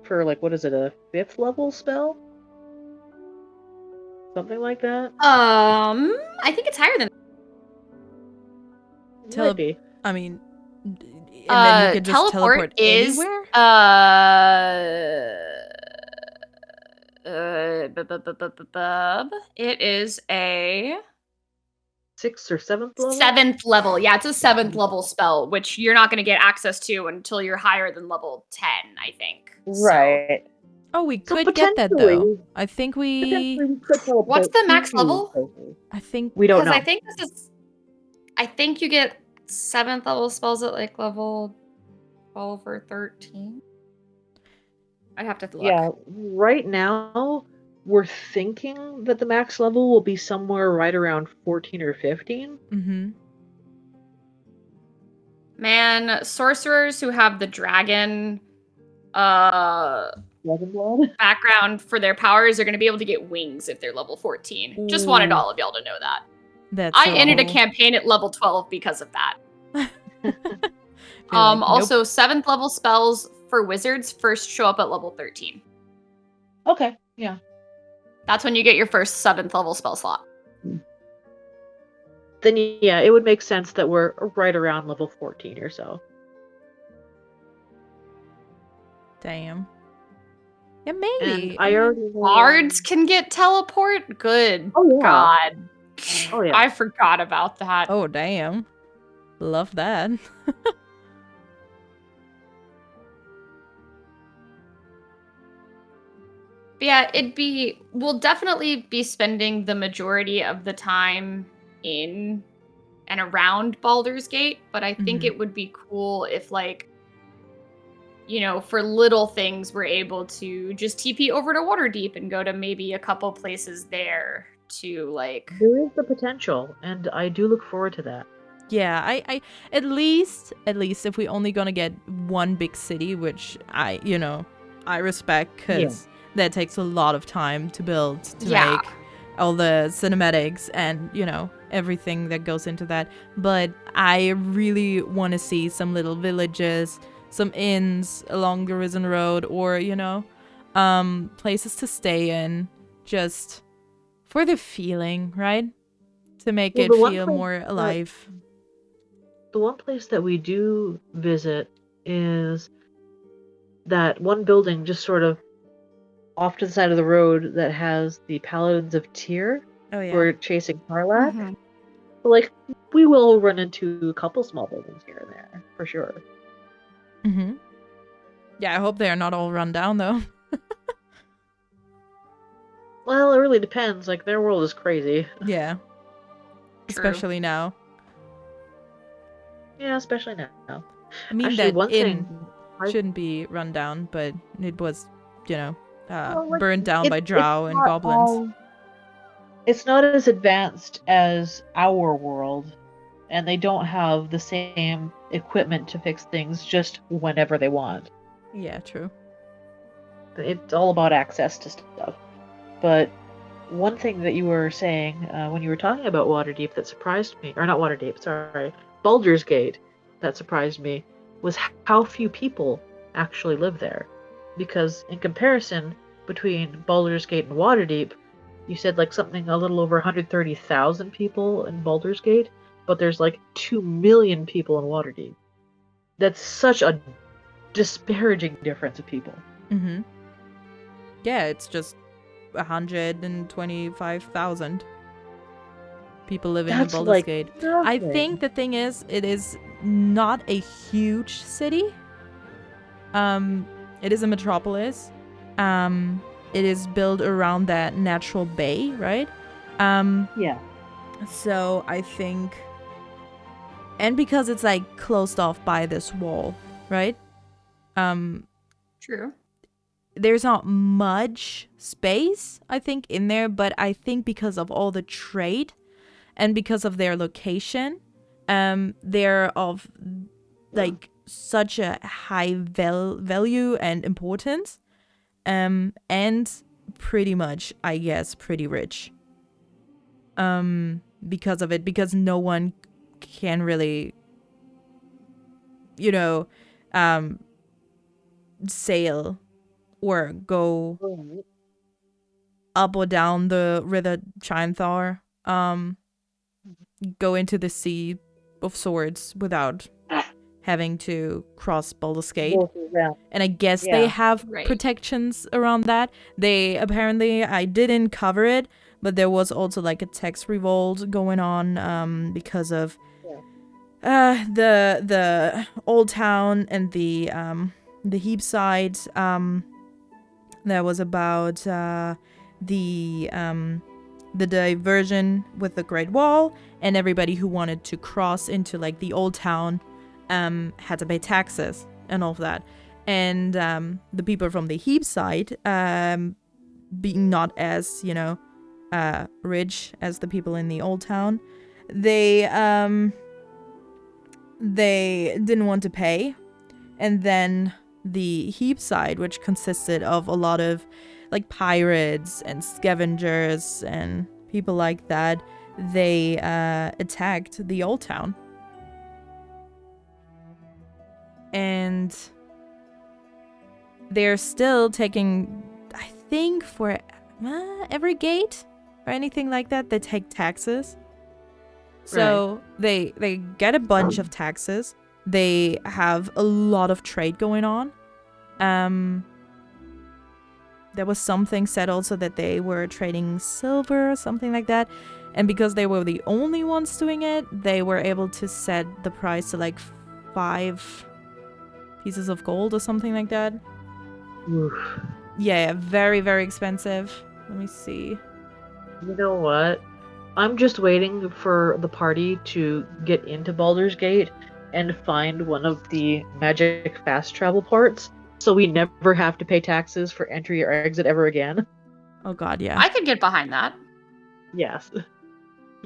for, like, what is it, a 5th level spell? Something like that? I think it's higher than Might be. I mean, and then you could just teleport is anywhere? It is a 6th or 7th level? 7th level. Yeah, it's a 7th level spell, which you're not going to get access to until you're higher than level 10, I think. So- Right. Oh, we So could get that though. potentially- I think Potentially we. we could teleport What's the max to level? places. I think. We don't Because know. I think you get 7th level spells at like level 12 or 13. I'd have to look. Yeah, right now we're thinking that the max level will be somewhere right around 14 or 15. Mm-hmm. Man, sorcerers who have the dragon Dragon blood? background for their powers are going to be able to get wings if they're level 14. Just wanted Ooh. all of y'all to know that. That's. I so ended a cool. campaign at level 12 because of that. Be like, nope. Also 7th level spells for wizards first show up at level 13. Okay, yeah. That's when you get your first 7th level spell slot. Then yeah, it would make sense that we're right around level 14 or so. Damn. Yeah, maybe. And I already know... Bards can get teleport? Good Oh, yeah. God. Oh, yeah. I forgot about that. Oh, damn. Love that. But yeah, we'll definitely be spending the majority of the time in and around Baldur's Gate, but I think it would be cool if, like, for little things, we're able to just TP over to Waterdeep and go to maybe a couple places there to, like... There is the potential, and I do look forward to that. Yeah, I at least if we only gonna get one big city, which I respect, because that takes a lot of time to build, to make all the cinematics and, everything that goes into that. But I really want to see some little villages, some inns along the Risen Road, or, places to stay in, just for the feeling, right? To make it feel more alive. The one place that we do visit is that one building just sort of off to the side of the road that has the Paladins of Tyr who are chasing Karlach. Mm-hmm. But, like, we will run into a couple small buildings here and there, for sure. Mm-hmm. Yeah, I hope they are not all run down, though. Well, it really depends. Like, their world is crazy. Yeah. True. Especially now. Yeah, especially now. I mean, actually, that inn shouldn't be run down, but it was, burned down by drow and goblins. It's not as advanced as our world, and they don't have the same equipment to fix things just whenever they want. Yeah, true. It's all about access to stuff. But one thing that you were saying when you were talking about Waterdeep that surprised me, or not Waterdeep, sorry, Baldur's Gate, that surprised me, was how few people actually live there. Because in comparison between Baldur's Gate and Waterdeep, you said like something a little over 130,000 people in Baldur's Gate, but there's like 2 million people in Waterdeep. That's such a disparaging difference of people. Mm-hmm. Yeah, it's just 125,000 people living in Baldur's Gate. Nothing. I think the thing is, it is not a huge city. It is a metropolis. It is built around that natural bay, right? Yeah. So I think, and because it's like closed off by this wall, right? True. There's not much space, I think, in there, but I think because of all the trade and because of their location, they're of like such a high value and importance, and pretty much, I guess, pretty rich. Because of it, because no one can really, sail or go up or down the river Chimthar, go into the Sea of Swords without having to cross Baldur's Gate. And I guess they have protections around that. They apparently, I didn't cover it, but there was also like a tax revolt going on because of the old town and the heap side. That was about the diversion with the Great Wall, and everybody who wanted to cross into like the old town had to pay taxes and all of that. And the people from the heap side, being not as rich as the people in the old town, they didn't want to pay. And then the heap side, which consisted of a lot of like pirates and scavengers and people like that, they attacked the old town. And they're still taking, I think for every gate or anything like that, they take taxes. So they get a bunch of taxes. They have a lot of trade going on. There was something said also that they were trading silver or something like that. And because they were the only ones doing it, they were able to set the price to like 5 pieces of gold or something like that. Oof. Yeah, very, very expensive. Let me see. You know what? I'm just waiting for the party to get into Baldur's Gate and find one of the magic fast travel ports, so we never have to pay taxes for entry or exit ever again. Oh god, yeah. I could get behind that. Yes.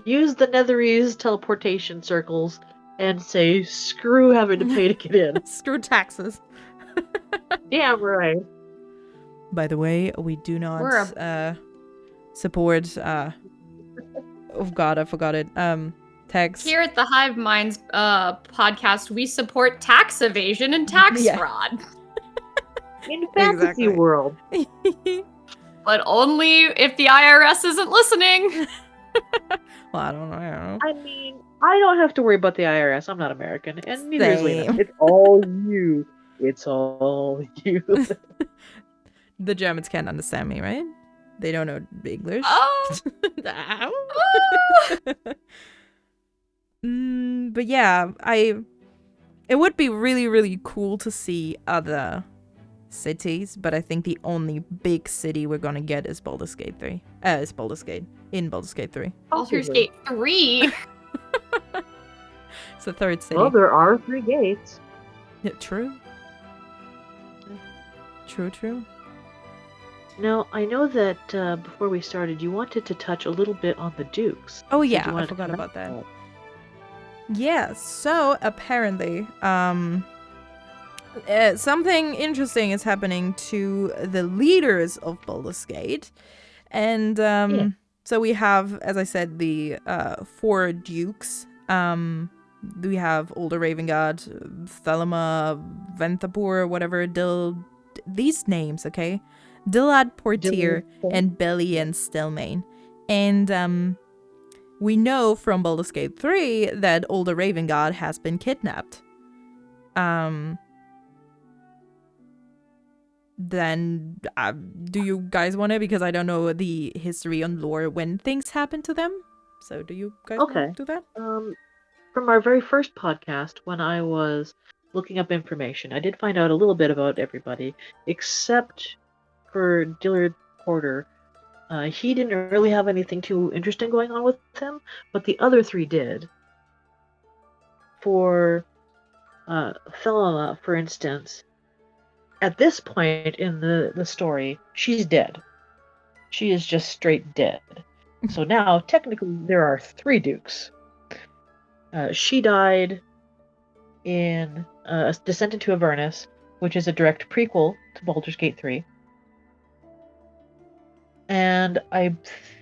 Use the Netherese teleportation circles and say, screw having to pay to get in. Screw taxes. Damn right. By the way, we do not support oh god, I forgot it. Tax. Here at the Hive Minds podcast, we support tax evasion and tax fraud. In fantasy world. But only if the IRS isn't listening. Well, I don't know. I mean, I don't have to worry about the IRS. I'm not American, and neither is Lena. Same. It's all you. It's all you. The Germans can't understand me, right? They don't know English. Oh. But yeah, it would be really, really cool to see other cities, but I think the only big city we're gonna get is Baldur's Gate 3. It's Baldur's Gate. In Baldur's Gate 3. Baldur's Gate 3? It's the third city. Well, there are 3 gates. Yeah, true. True. Now, I know that before we started, you wanted to touch a little bit on the Dukes. Oh yeah, Did you I want to forgot comment about that. on Yeah, so apparently, something interesting is happening to the leaders of Baldur's Gate. And so we have, as I said, the 4 dukes. We have Older Ravengard, Thelema, Venthapur, whatever, these names, okay? Dillad Portier and Belly Stelmane. And we know from Baldur's Gate 3 that Older Ravengard has been kidnapped. Then do you guys want to? Because I don't know the history on lore when things happen to them. So do you guys want to do that? From our very first podcast, when I was looking up information, I did find out a little bit about everybody, except for Dillard Porter. He didn't really have anything too interesting going on with him, but the other 3 did. For Thelema, for instance, at this point in the story, she's dead. She is just straight dead. So now, technically, there are 3 dukes. She died in Descent into Avernus, which is a direct prequel to Baldur's Gate 3. And I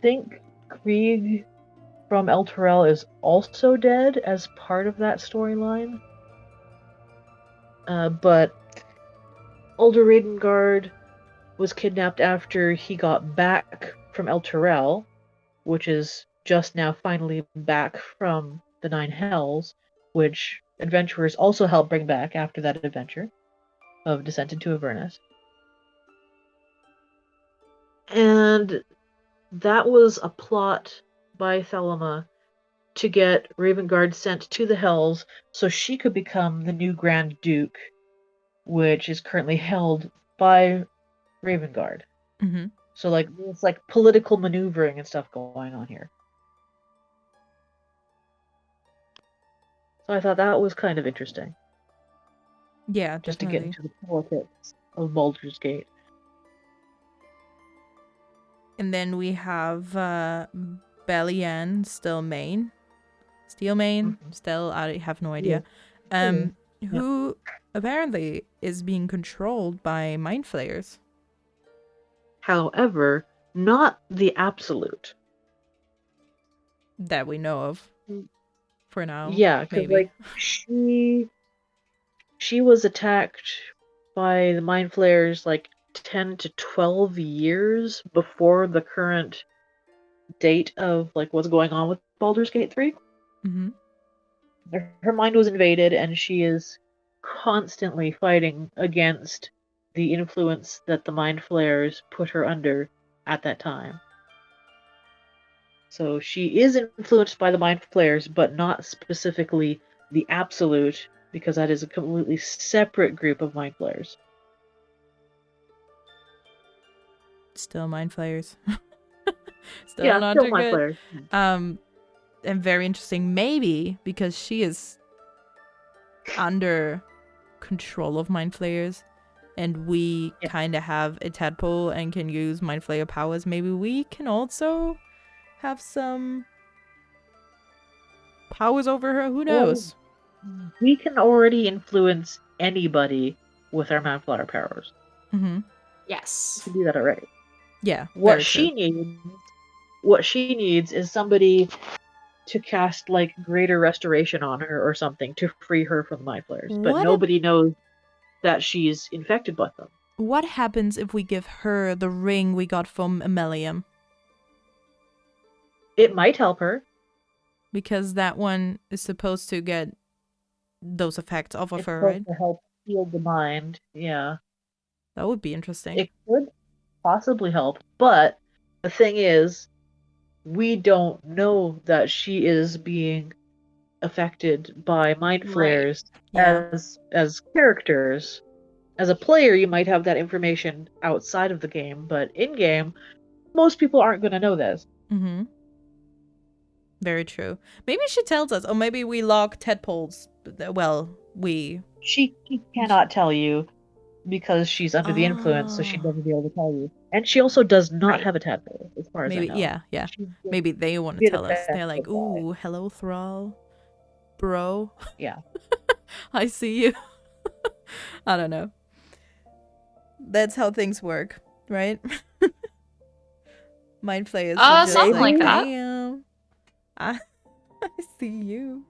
think Krieg from Elturel is also dead as part of that storyline. But Older Ravengard was kidnapped after he got back from Elturel, which is just now finally back from the 9 Hells, which adventurers also helped bring back after that adventure of Descent into Avernus. And that was a plot by Thelema to get Ravengard sent to the Hells so she could become the new Grand Duke, which is currently held by Ravengard. Mm-hmm. So it's like political maneuvering and stuff going on here. So I thought that was kind of interesting. Yeah, just definitely. to get into the politics of Baldur's Gate. And then we have Bellianne Steelmane. Still, I have no idea. Who apparently is being controlled by mind flayers. However, not the absolute. That we know of. For now. Yeah, because she was attacked by the mind flayers 10 to 12 years before the current date of like what's going on with Baldur's Gate 3. Mm-hmm. Her mind was invaded, and she is constantly fighting against the influence that the mind flayers put her under at that time. So she is influenced by the mind flayers, but not specifically the absolute, because that is a completely separate group of mind flayers. Still mind flayers. Still Yeah, not still too mind good. flayers. And very interesting, maybe because she is under control of mind flayers, and we kind of have a tadpole and can use mind flayer powers. Maybe we can also have some powers over her. Who knows? We can already influence anybody with our mind flayer powers. Mm-hmm. Yes. We can do that already. Yeah. What she needs is somebody to cast like greater restoration on her or something to free her from the mind flayers. But nobody knows that she's infected by them. What happens if we give her the ring we got from Ammelium? It might help her. Because that one is supposed to get those effects off of It's her, supposed right? to help heal the mind. Yeah. That would be interesting. It could possibly help. But the thing is, we don't know that she is being affected by mind flayers as characters. As a player, you might have that information outside of the game, but in game, most people aren't going to know this. Mm-hmm. Very true. Maybe she tells us, or maybe we log tadpoles. Well, She cannot tell you because she's under the influence, so she'd never be able to tell you. And she also does not have a tadpole, as far as I know. Yeah. Maybe they want to tell us. They're like, ooh, hello, Thrall. Bro. Yeah. I see you. I don't know. That's how things work, right? Mind flayers. Something like that. Damn. I see you.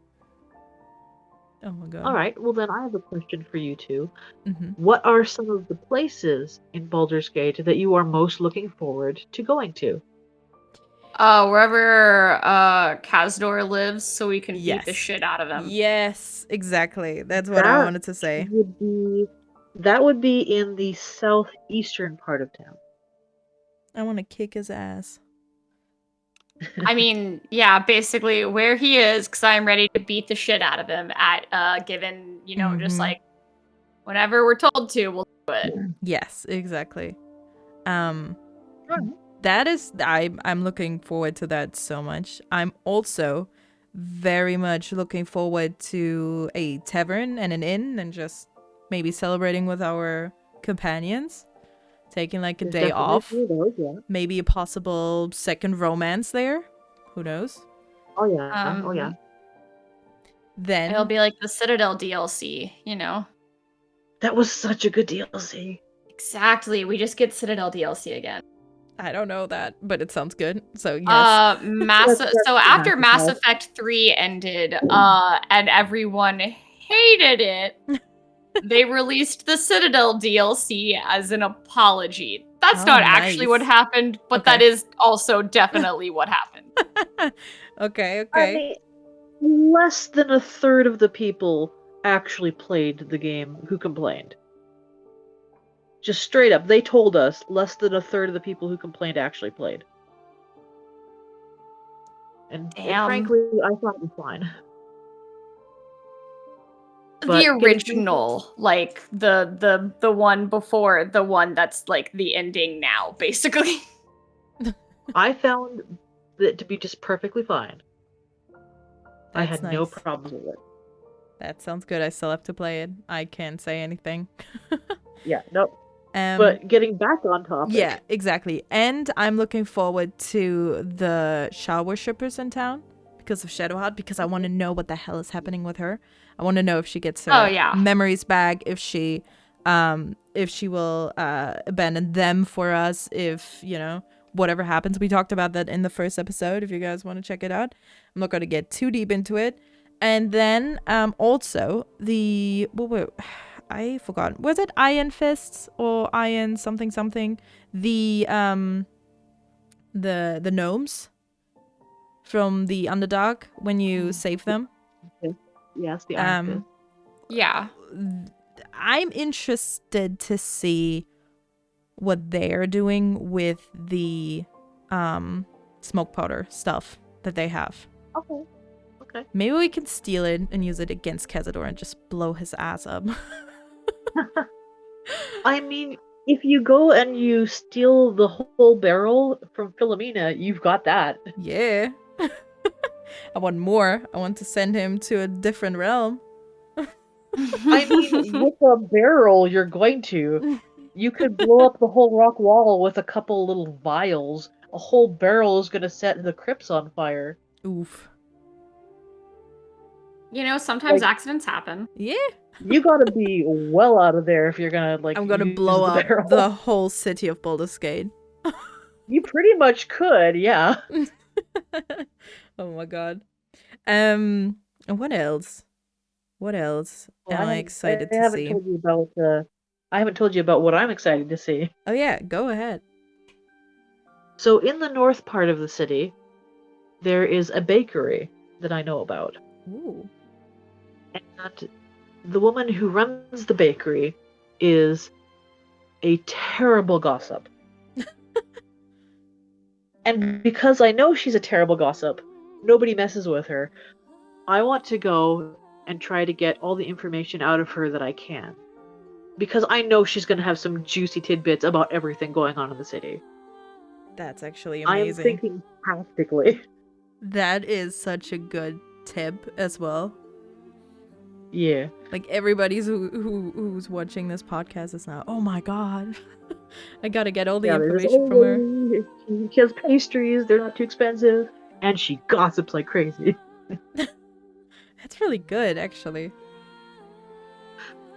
Oh my god. All right, well then I have a question for you two. Mm-hmm. What are some of the places in Baldur's Gate that you are most looking forward to going to? Wherever Kazdor lives, so we can beat the shit out of him. Yes, exactly. That's what I wanted to say. That would be in the southeastern part of town. I want to kick his ass. I mean, yeah, basically where he is, because I'm ready to beat the shit out of him at given, just like whenever we're told to, we'll do it. Yes, exactly. That is, I'm looking forward to that so much. I'm also very much looking forward to a tavern and an inn and just maybe celebrating with our companions. Taking like a day off. Maybe a possible second romance there. Who knows? Oh yeah. Then it'll be like the Citadel DLC, That was such a good DLC. Exactly. We just get Citadel DLC again. I don't know that, but it sounds good. So yes. So after Mass Effect 3 ended, and everyone hated it. They released the Citadel DLC as an apology. That's not actually what happened, but that is also definitely what happened. Okay. I mean, less than a third of the people actually played the game who complained. Just straight up, they told us less than a third of the people who complained actually played. And frankly, I thought it was fine. The original, like the one before the one that's like the ending now, basically. I found it to be just perfectly fine. I had nice. no problems with it. That sounds good. I still have to play it. I can't say anything. Yeah, nope. But getting back on topic. Yeah, exactly. And I'm looking forward to the Shah worshippers in town because of Shadowheart, because I want to know what the hell is happening with her. I want to know if she gets her memories back, if she will abandon them for us, if, whatever happens. We talked about that in the first episode, if you guys want to check it out. I'm not going to get too deep into it. And then also I forgot. Was it Iron Fists or Iron something something? The gnomes from the Underdark when you save them. Yes, the Iron Fist. Yeah. I'm interested to see what they're doing with the smoke powder stuff that they have. Okay. Maybe we can steal it and use it against Cazador and just blow his ass up. I mean, if you go and you steal the whole barrel from Philomena, you've got that. Yeah. I want more. I want to send him to a different realm. I mean, with a barrel, you're going to. You could blow up the whole rock wall with a couple little vials. A whole barrel is going to set the crypts on fire. Oof. You know, sometimes accidents happen. Yeah. You gotta be well out of there if you're gonna, like, I'm gonna use blow the up barrel. the whole city of Baldur's Gate. You pretty much could, yeah. Oh my god. What else? What else am I excited to see? I haven't told you about what I'm excited to see. Oh yeah, go ahead. So in the north part of the city, there is a bakery that I know about. Ooh. And the woman who runs the bakery is a terrible gossip. And because I know she's a terrible gossip, nobody messes with her. I want to go and try to get all the information out of her that I can. Because I know she's going to have some juicy tidbits about everything going on in the city. That's actually amazing. I'm thinking practically. That is such a good tip as well. Yeah. Like everybody's who's watching this podcast is now, oh my god. I gotta get all the information from her. She has pastries, they're not too expensive, and she gossips like crazy. That's really good, actually.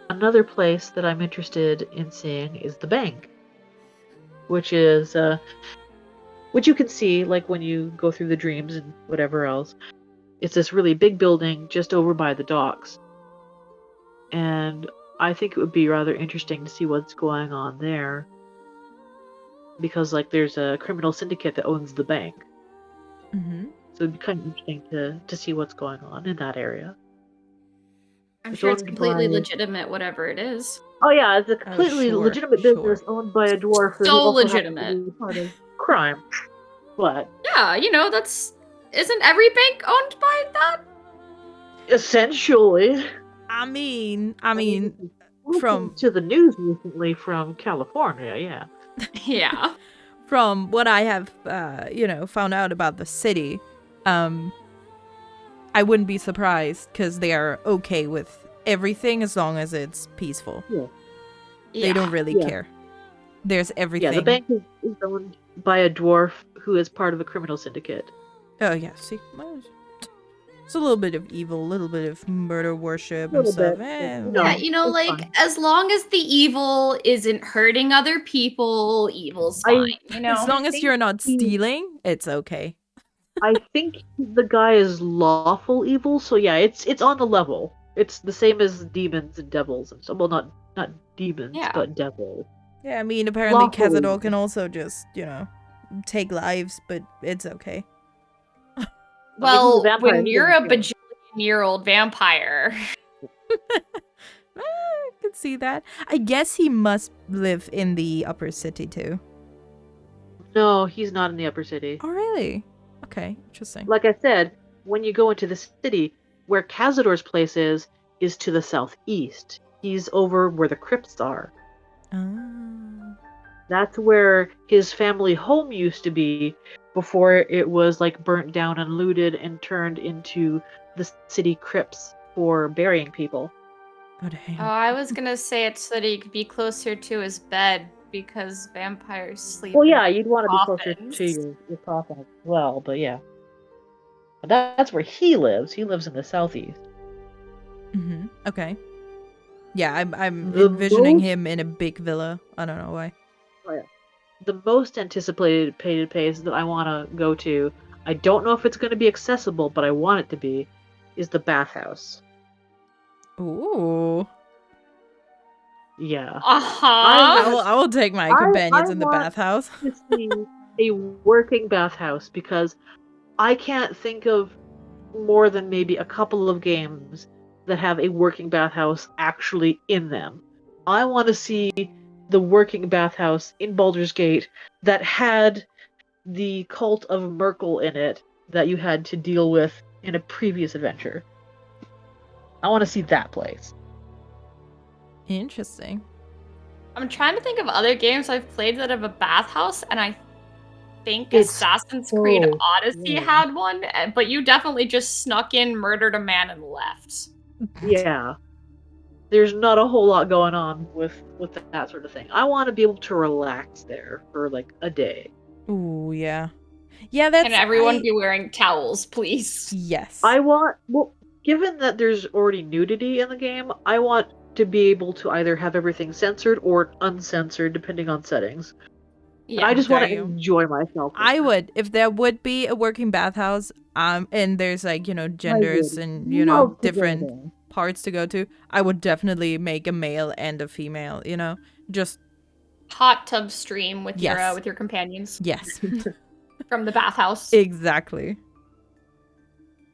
Another place that I'm interested in seeing is the bank. Which is, which you can see, like, when you go through the dreams and whatever else. It's this really big building just over by the docks. And I think it would be rather interesting to see what's going on there. Because, like, there's a criminal syndicate that owns the bank. Mm-hmm. So it'd be kind of interesting to see what's going on in that area. I'm sure it's completely legitimate, whatever it is. Oh yeah, it's a completely legitimate business owned by a dwarf. So legitimate. Part of crime. But yeah, you know, isn't every bank owned by that? Essentially. I mean, from to the news recently from California, yeah. Yeah. From what I have, found out about the city, I wouldn't be surprised because they are okay with everything as long as it's peaceful. Yeah. They don't really care. There's everything. Yeah, the bank is owned by a dwarf who is part of a criminal syndicate. Oh, yeah. See, it's a little bit of evil, a little bit of murder worship and stuff. Yeah, you know, like, fine. As long as the evil isn't hurting other people, evil's fine, you know? As long as you're not stealing, it's okay. I think the guy is lawful evil, so yeah, it's on the level. It's the same as demons and devils and stuff. Well, not demons, but devils. Yeah, I mean, apparently Cazador can also just, take lives, but it's okay. Well, when you're a bajillion-year-old vampire. I can see that. I guess he must live in the upper city, too. No, he's not in the upper city. Oh, really? Okay, interesting. Like I said, when you go into the city, where Cazador's place is to the southeast. He's over where the crypts are. That's where his family home used to be before it was, like, burnt down and looted and turned into the city crypts for burying people. Oh, damn. Oh, I was gonna say it so that he could be closer to his bed because vampires sleep. Well, yeah, you'd want to be closer to your coffin as well, but yeah. But that's where he lives. He lives in the southeast. Mm-hmm. Okay. Yeah, I'm envisioning him in a big villa. I don't know why. Oh, yeah. The most anticipated place that I want to go to, I don't know if it's going to be accessible, but I want it to be, is the bathhouse. Ooh. Yeah. Uh-huh. I will take my companions in the want bathhouse. to see a working bathhouse because I can't think of more than maybe a couple of games that have a working bathhouse actually in them. I want to see the working bathhouse in Baldur's Gate that had the cult of Merkel in it that you had to deal with in a previous adventure. I want to see that place. Interesting. I'm trying to think of other games I've played that have a bathhouse, and I think It's Assassin's so Creed Odyssey good. had one, but you definitely just snuck in, murdered a man, and left. Yeah. There's not a whole lot going on with that sort of thing. I want to be able to relax there for like a day. Ooh, yeah. Yeah, that's... Can everyone be wearing towels, please? Yes. Given that there's already nudity in the game, I want to be able to either have everything censored or uncensored depending on settings. Yeah. I just want to There you- enjoy myself. I would, if there would be a working bathhouse, and there's like, you know, genders and, you know, different parts to go to, I would definitely make a male and a female, you know, just... Hot tub stream with Yes. your companions Yes. from the bathhouse. Exactly.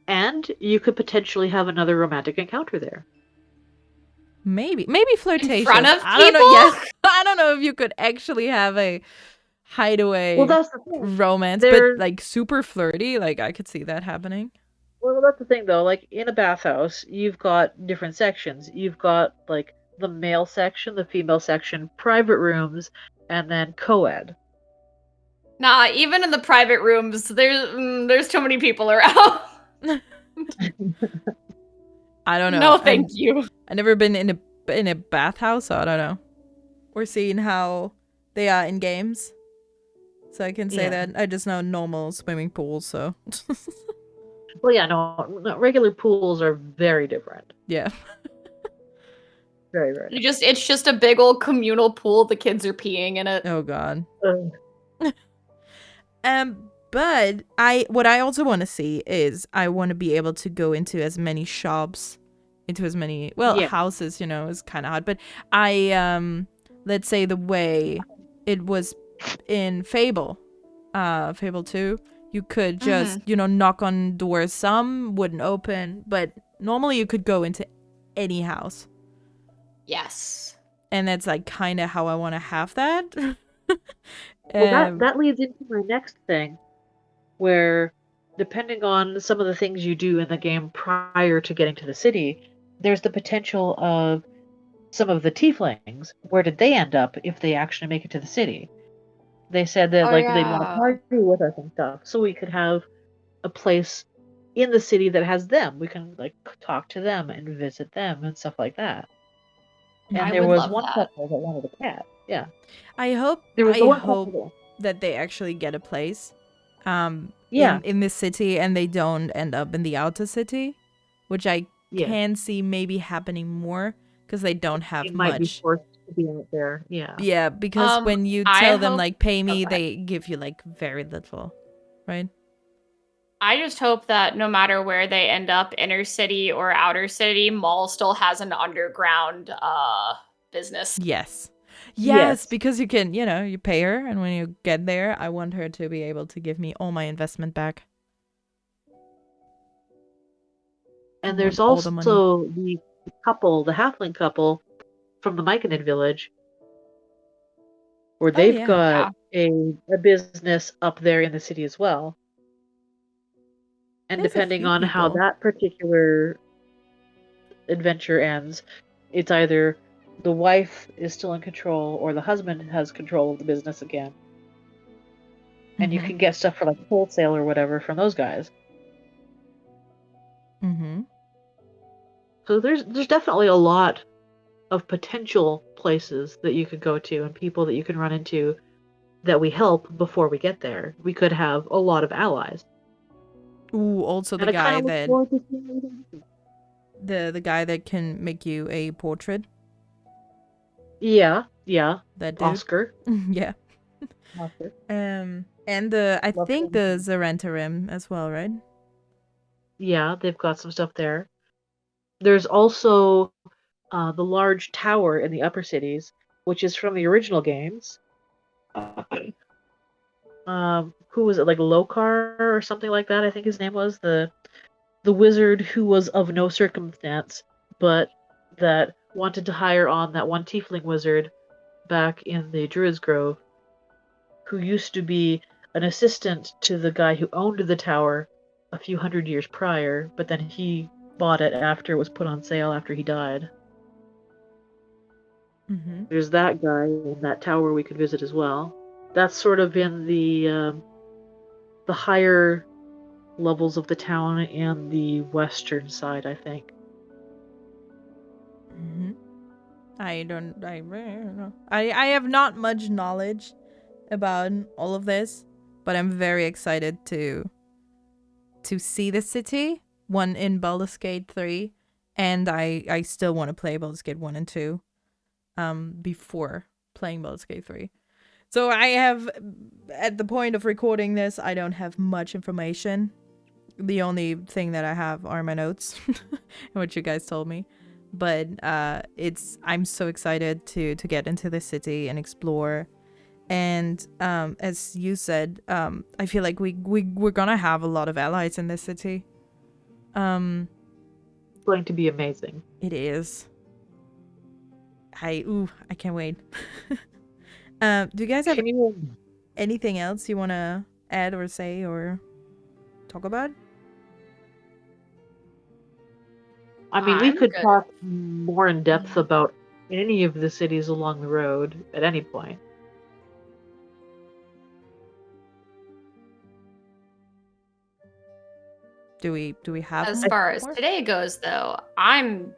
And you could potentially have another romantic encounter there. Maybe flirtation. In front of I don't know. people? Yes. I don't know if you could actually have a hideaway Well, that's the thing. romance, There's- but like super flirty. Like I could see that happening. Well, that's the thing, though. Like, in a bathhouse, you've got different sections. You've got, like, the male section, the female section, private rooms, and then co-ed. Nah, even in the private rooms, there's too many people around. I don't know. No, thank you. I've never been in a bathhouse, so I don't know. Or seen how they are in games. So I can say Yeah. that I just know normal swimming pools, so Well, yeah, no, regular pools are very different. yeah. Very, very It's just a big old communal pool. The kids are peeing in it. Oh god. different. But what I also want to see is I want to be able to go into as many shops, into as many Yeah. houses, you know, is kind of hard. But let's say the way it was in Fable 2, you could just you know knock on doors. Some wouldn't open, but normally you could go into any house, Yes. and that's like kind of how I want to have that. Well, that leads into my next thing, where depending on some of the things you do in the game prior to getting to the city, there's the potential of some of the tieflings. Where did they end up if they actually make it to the city? They said that they'd want to Yeah. party with us and stuff, so we could have a place in the city that has them. We can like talk to them and visit them and stuff like that. And I there would was love one that. couple that wanted a cat. Yeah, I hope there was I the one hope couple. that they actually get a place Yeah. in this city and they don't end up in the outer city, which I Yeah. can see maybe happening more because they don't have It might be much. forced to be out there. Yeah. Yeah, because when you I tell them hope- like pay me, okay. they give you like very little, right? I just hope that no matter where they end up, inner city or outer city, mall still has an underground business. Yes. Yes, Yes. because you can, you know, you pay her, and when you get there, I want her to be able to give me all my investment back. And there's all the money. also the couple, the halfling couple from the Myconid village, where they've yeah. got a business up there in the city as well. And There's a depending few on how people. that particular adventure ends, it's either the wife is still in control or the husband has control of the business again. And you Mhm. can get stuff for like wholesale or whatever from those guys. Mm-hmm. So there's definitely a lot of potential places that you could go to and people that you can run into that we help before we get there. We could have a lot of allies. Ooh, also the And I guy kinda look that forward to seeing what happens. the guy that can make you a portrait. Yeah, That dude. Oscar. Yeah. Oscar. And I Love think him. the Zarentarim as well, right? Yeah, they've got some stuff there. There's also the large tower in the upper cities, which is from the original games. Who was it, like Lokar or something like that? I think his name was the wizard who was of no circumstance, but that wanted to hire on that one tiefling wizard back in the Druid's Grove, who used to be an assistant to the guy who owned the tower a few hundred years prior, but then he bought it after it was put on sale after he died. Mm-hmm. There's that guy in that tower we could visit as well. That's sort of in the higher levels of the town and the western side, I think. Mm-hmm. I don't know. I have not much knowledge about all of this, but I'm very excited to see the city, one in Baldurs Gate 3, and I still want to play Baldur's Gate 1 and 2 before playing Baldur's Gate 3. So I have, at the point of recording this, I don't have much information. The only thing that I have are my notes, what you guys told me. But I'm so excited to get into the city and explore. And as you said, I feel like we're gonna have a lot of allies in this city. It's going to be amazing. It is. I can't wait. Do you guys have anything else you want to add or say or talk about? I mean, we could good. talk more in depth about any of the cities along the road at any point. Do we have As more? far as today goes, though, I'm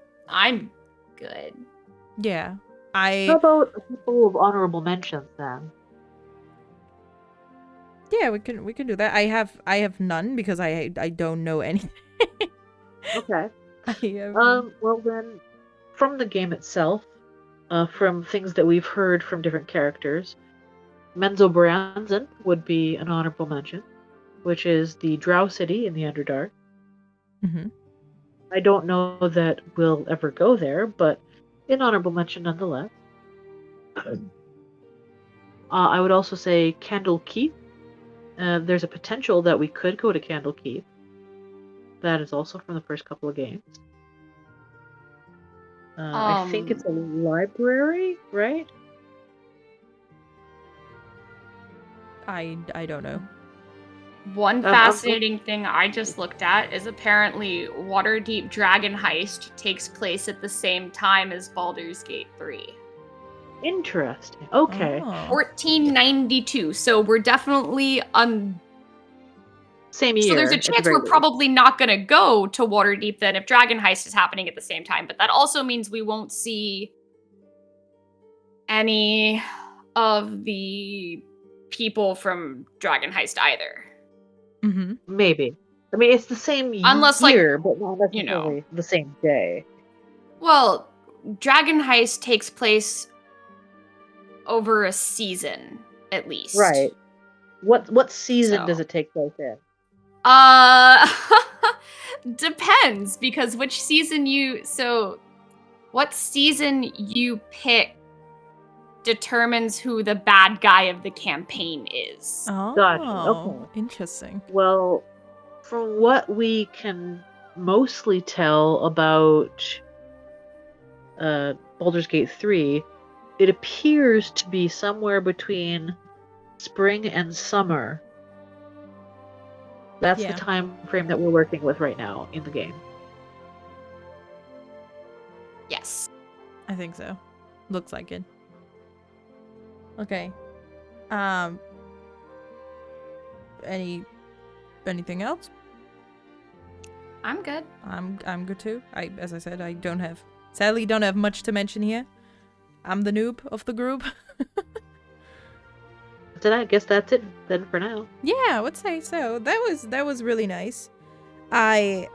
good. Yeah. How about a couple of honorable mentions then? Yeah, we can do that. I have none because I don't know anything. Okay. Well Well then, from the game itself, from things that we've heard from different characters, Menzoberranzan would be an honorable mention, which is the Drow city in the Underdark. Mm-hmm. I don't know that we'll ever go there, but an honorable mention nonetheless. I would also say Candlekeep. There's a potential that we could go to Candlekeep. That is also from the first couple of games. I think it's a library, right? I don't know. One fascinating thing I just looked at is apparently Waterdeep Dragon Heist takes place at the same time as Baldur's Gate 3. Interesting. Okay. Oh. 1492. So we're definitely Same year. So there's a at the chance very we're least. probably not going to go to Waterdeep then if Dragon Heist is happening at the same time. But that also means we won't see any of the people from Dragon Heist either. Mm-hmm. Maybe. I mean, it's the same Unless, year, but not necessarily you know. the same day. Well, Dragon Heist takes place over a season, at least. Right. What season So. does it take place in? Depends, because what season you pick determines who the bad guy of the campaign is. Oh, Gotcha, okay. Interesting. Well, from what we can mostly tell about Baldur's Gate 3, it appears to be somewhere between spring and summer. That's Yeah. the time frame that we're working with right now in the game. Yes. I think so. Looks like it. Okay. Anything else? I'm good. I'm good too. As I said, sadly don't have much to mention here. I'm the noob of the group. So I guess that's it then for now. Yeah, I would say so. That was really nice. I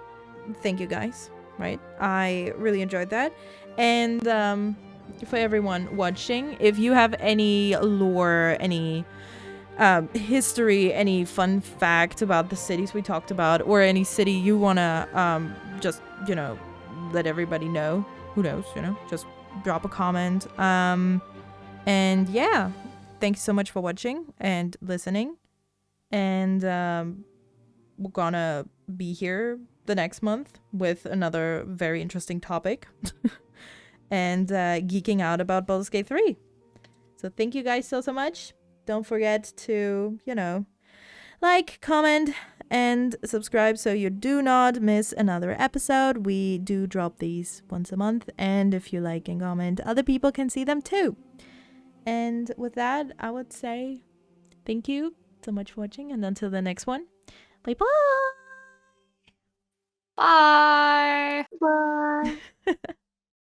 thank you guys, right? I really enjoyed that. And for everyone watching, if you have any lore, any history, any fun fact about the cities we talked about, or any city you wanna just, let everybody know who knows, just drop a comment. And yeah, thanks so much for watching and listening. And we're gonna be here the next month with another very interesting topic and geeking out about Baldur's Gate 3. So thank you guys so much. Don't forget to, like, comment, and subscribe so you do not miss another episode. We do drop these once a month, and if you like and comment, other people can see them too. And with that, I would say thank you so much for watching, and until the next one, bye bye. Bye. Bye.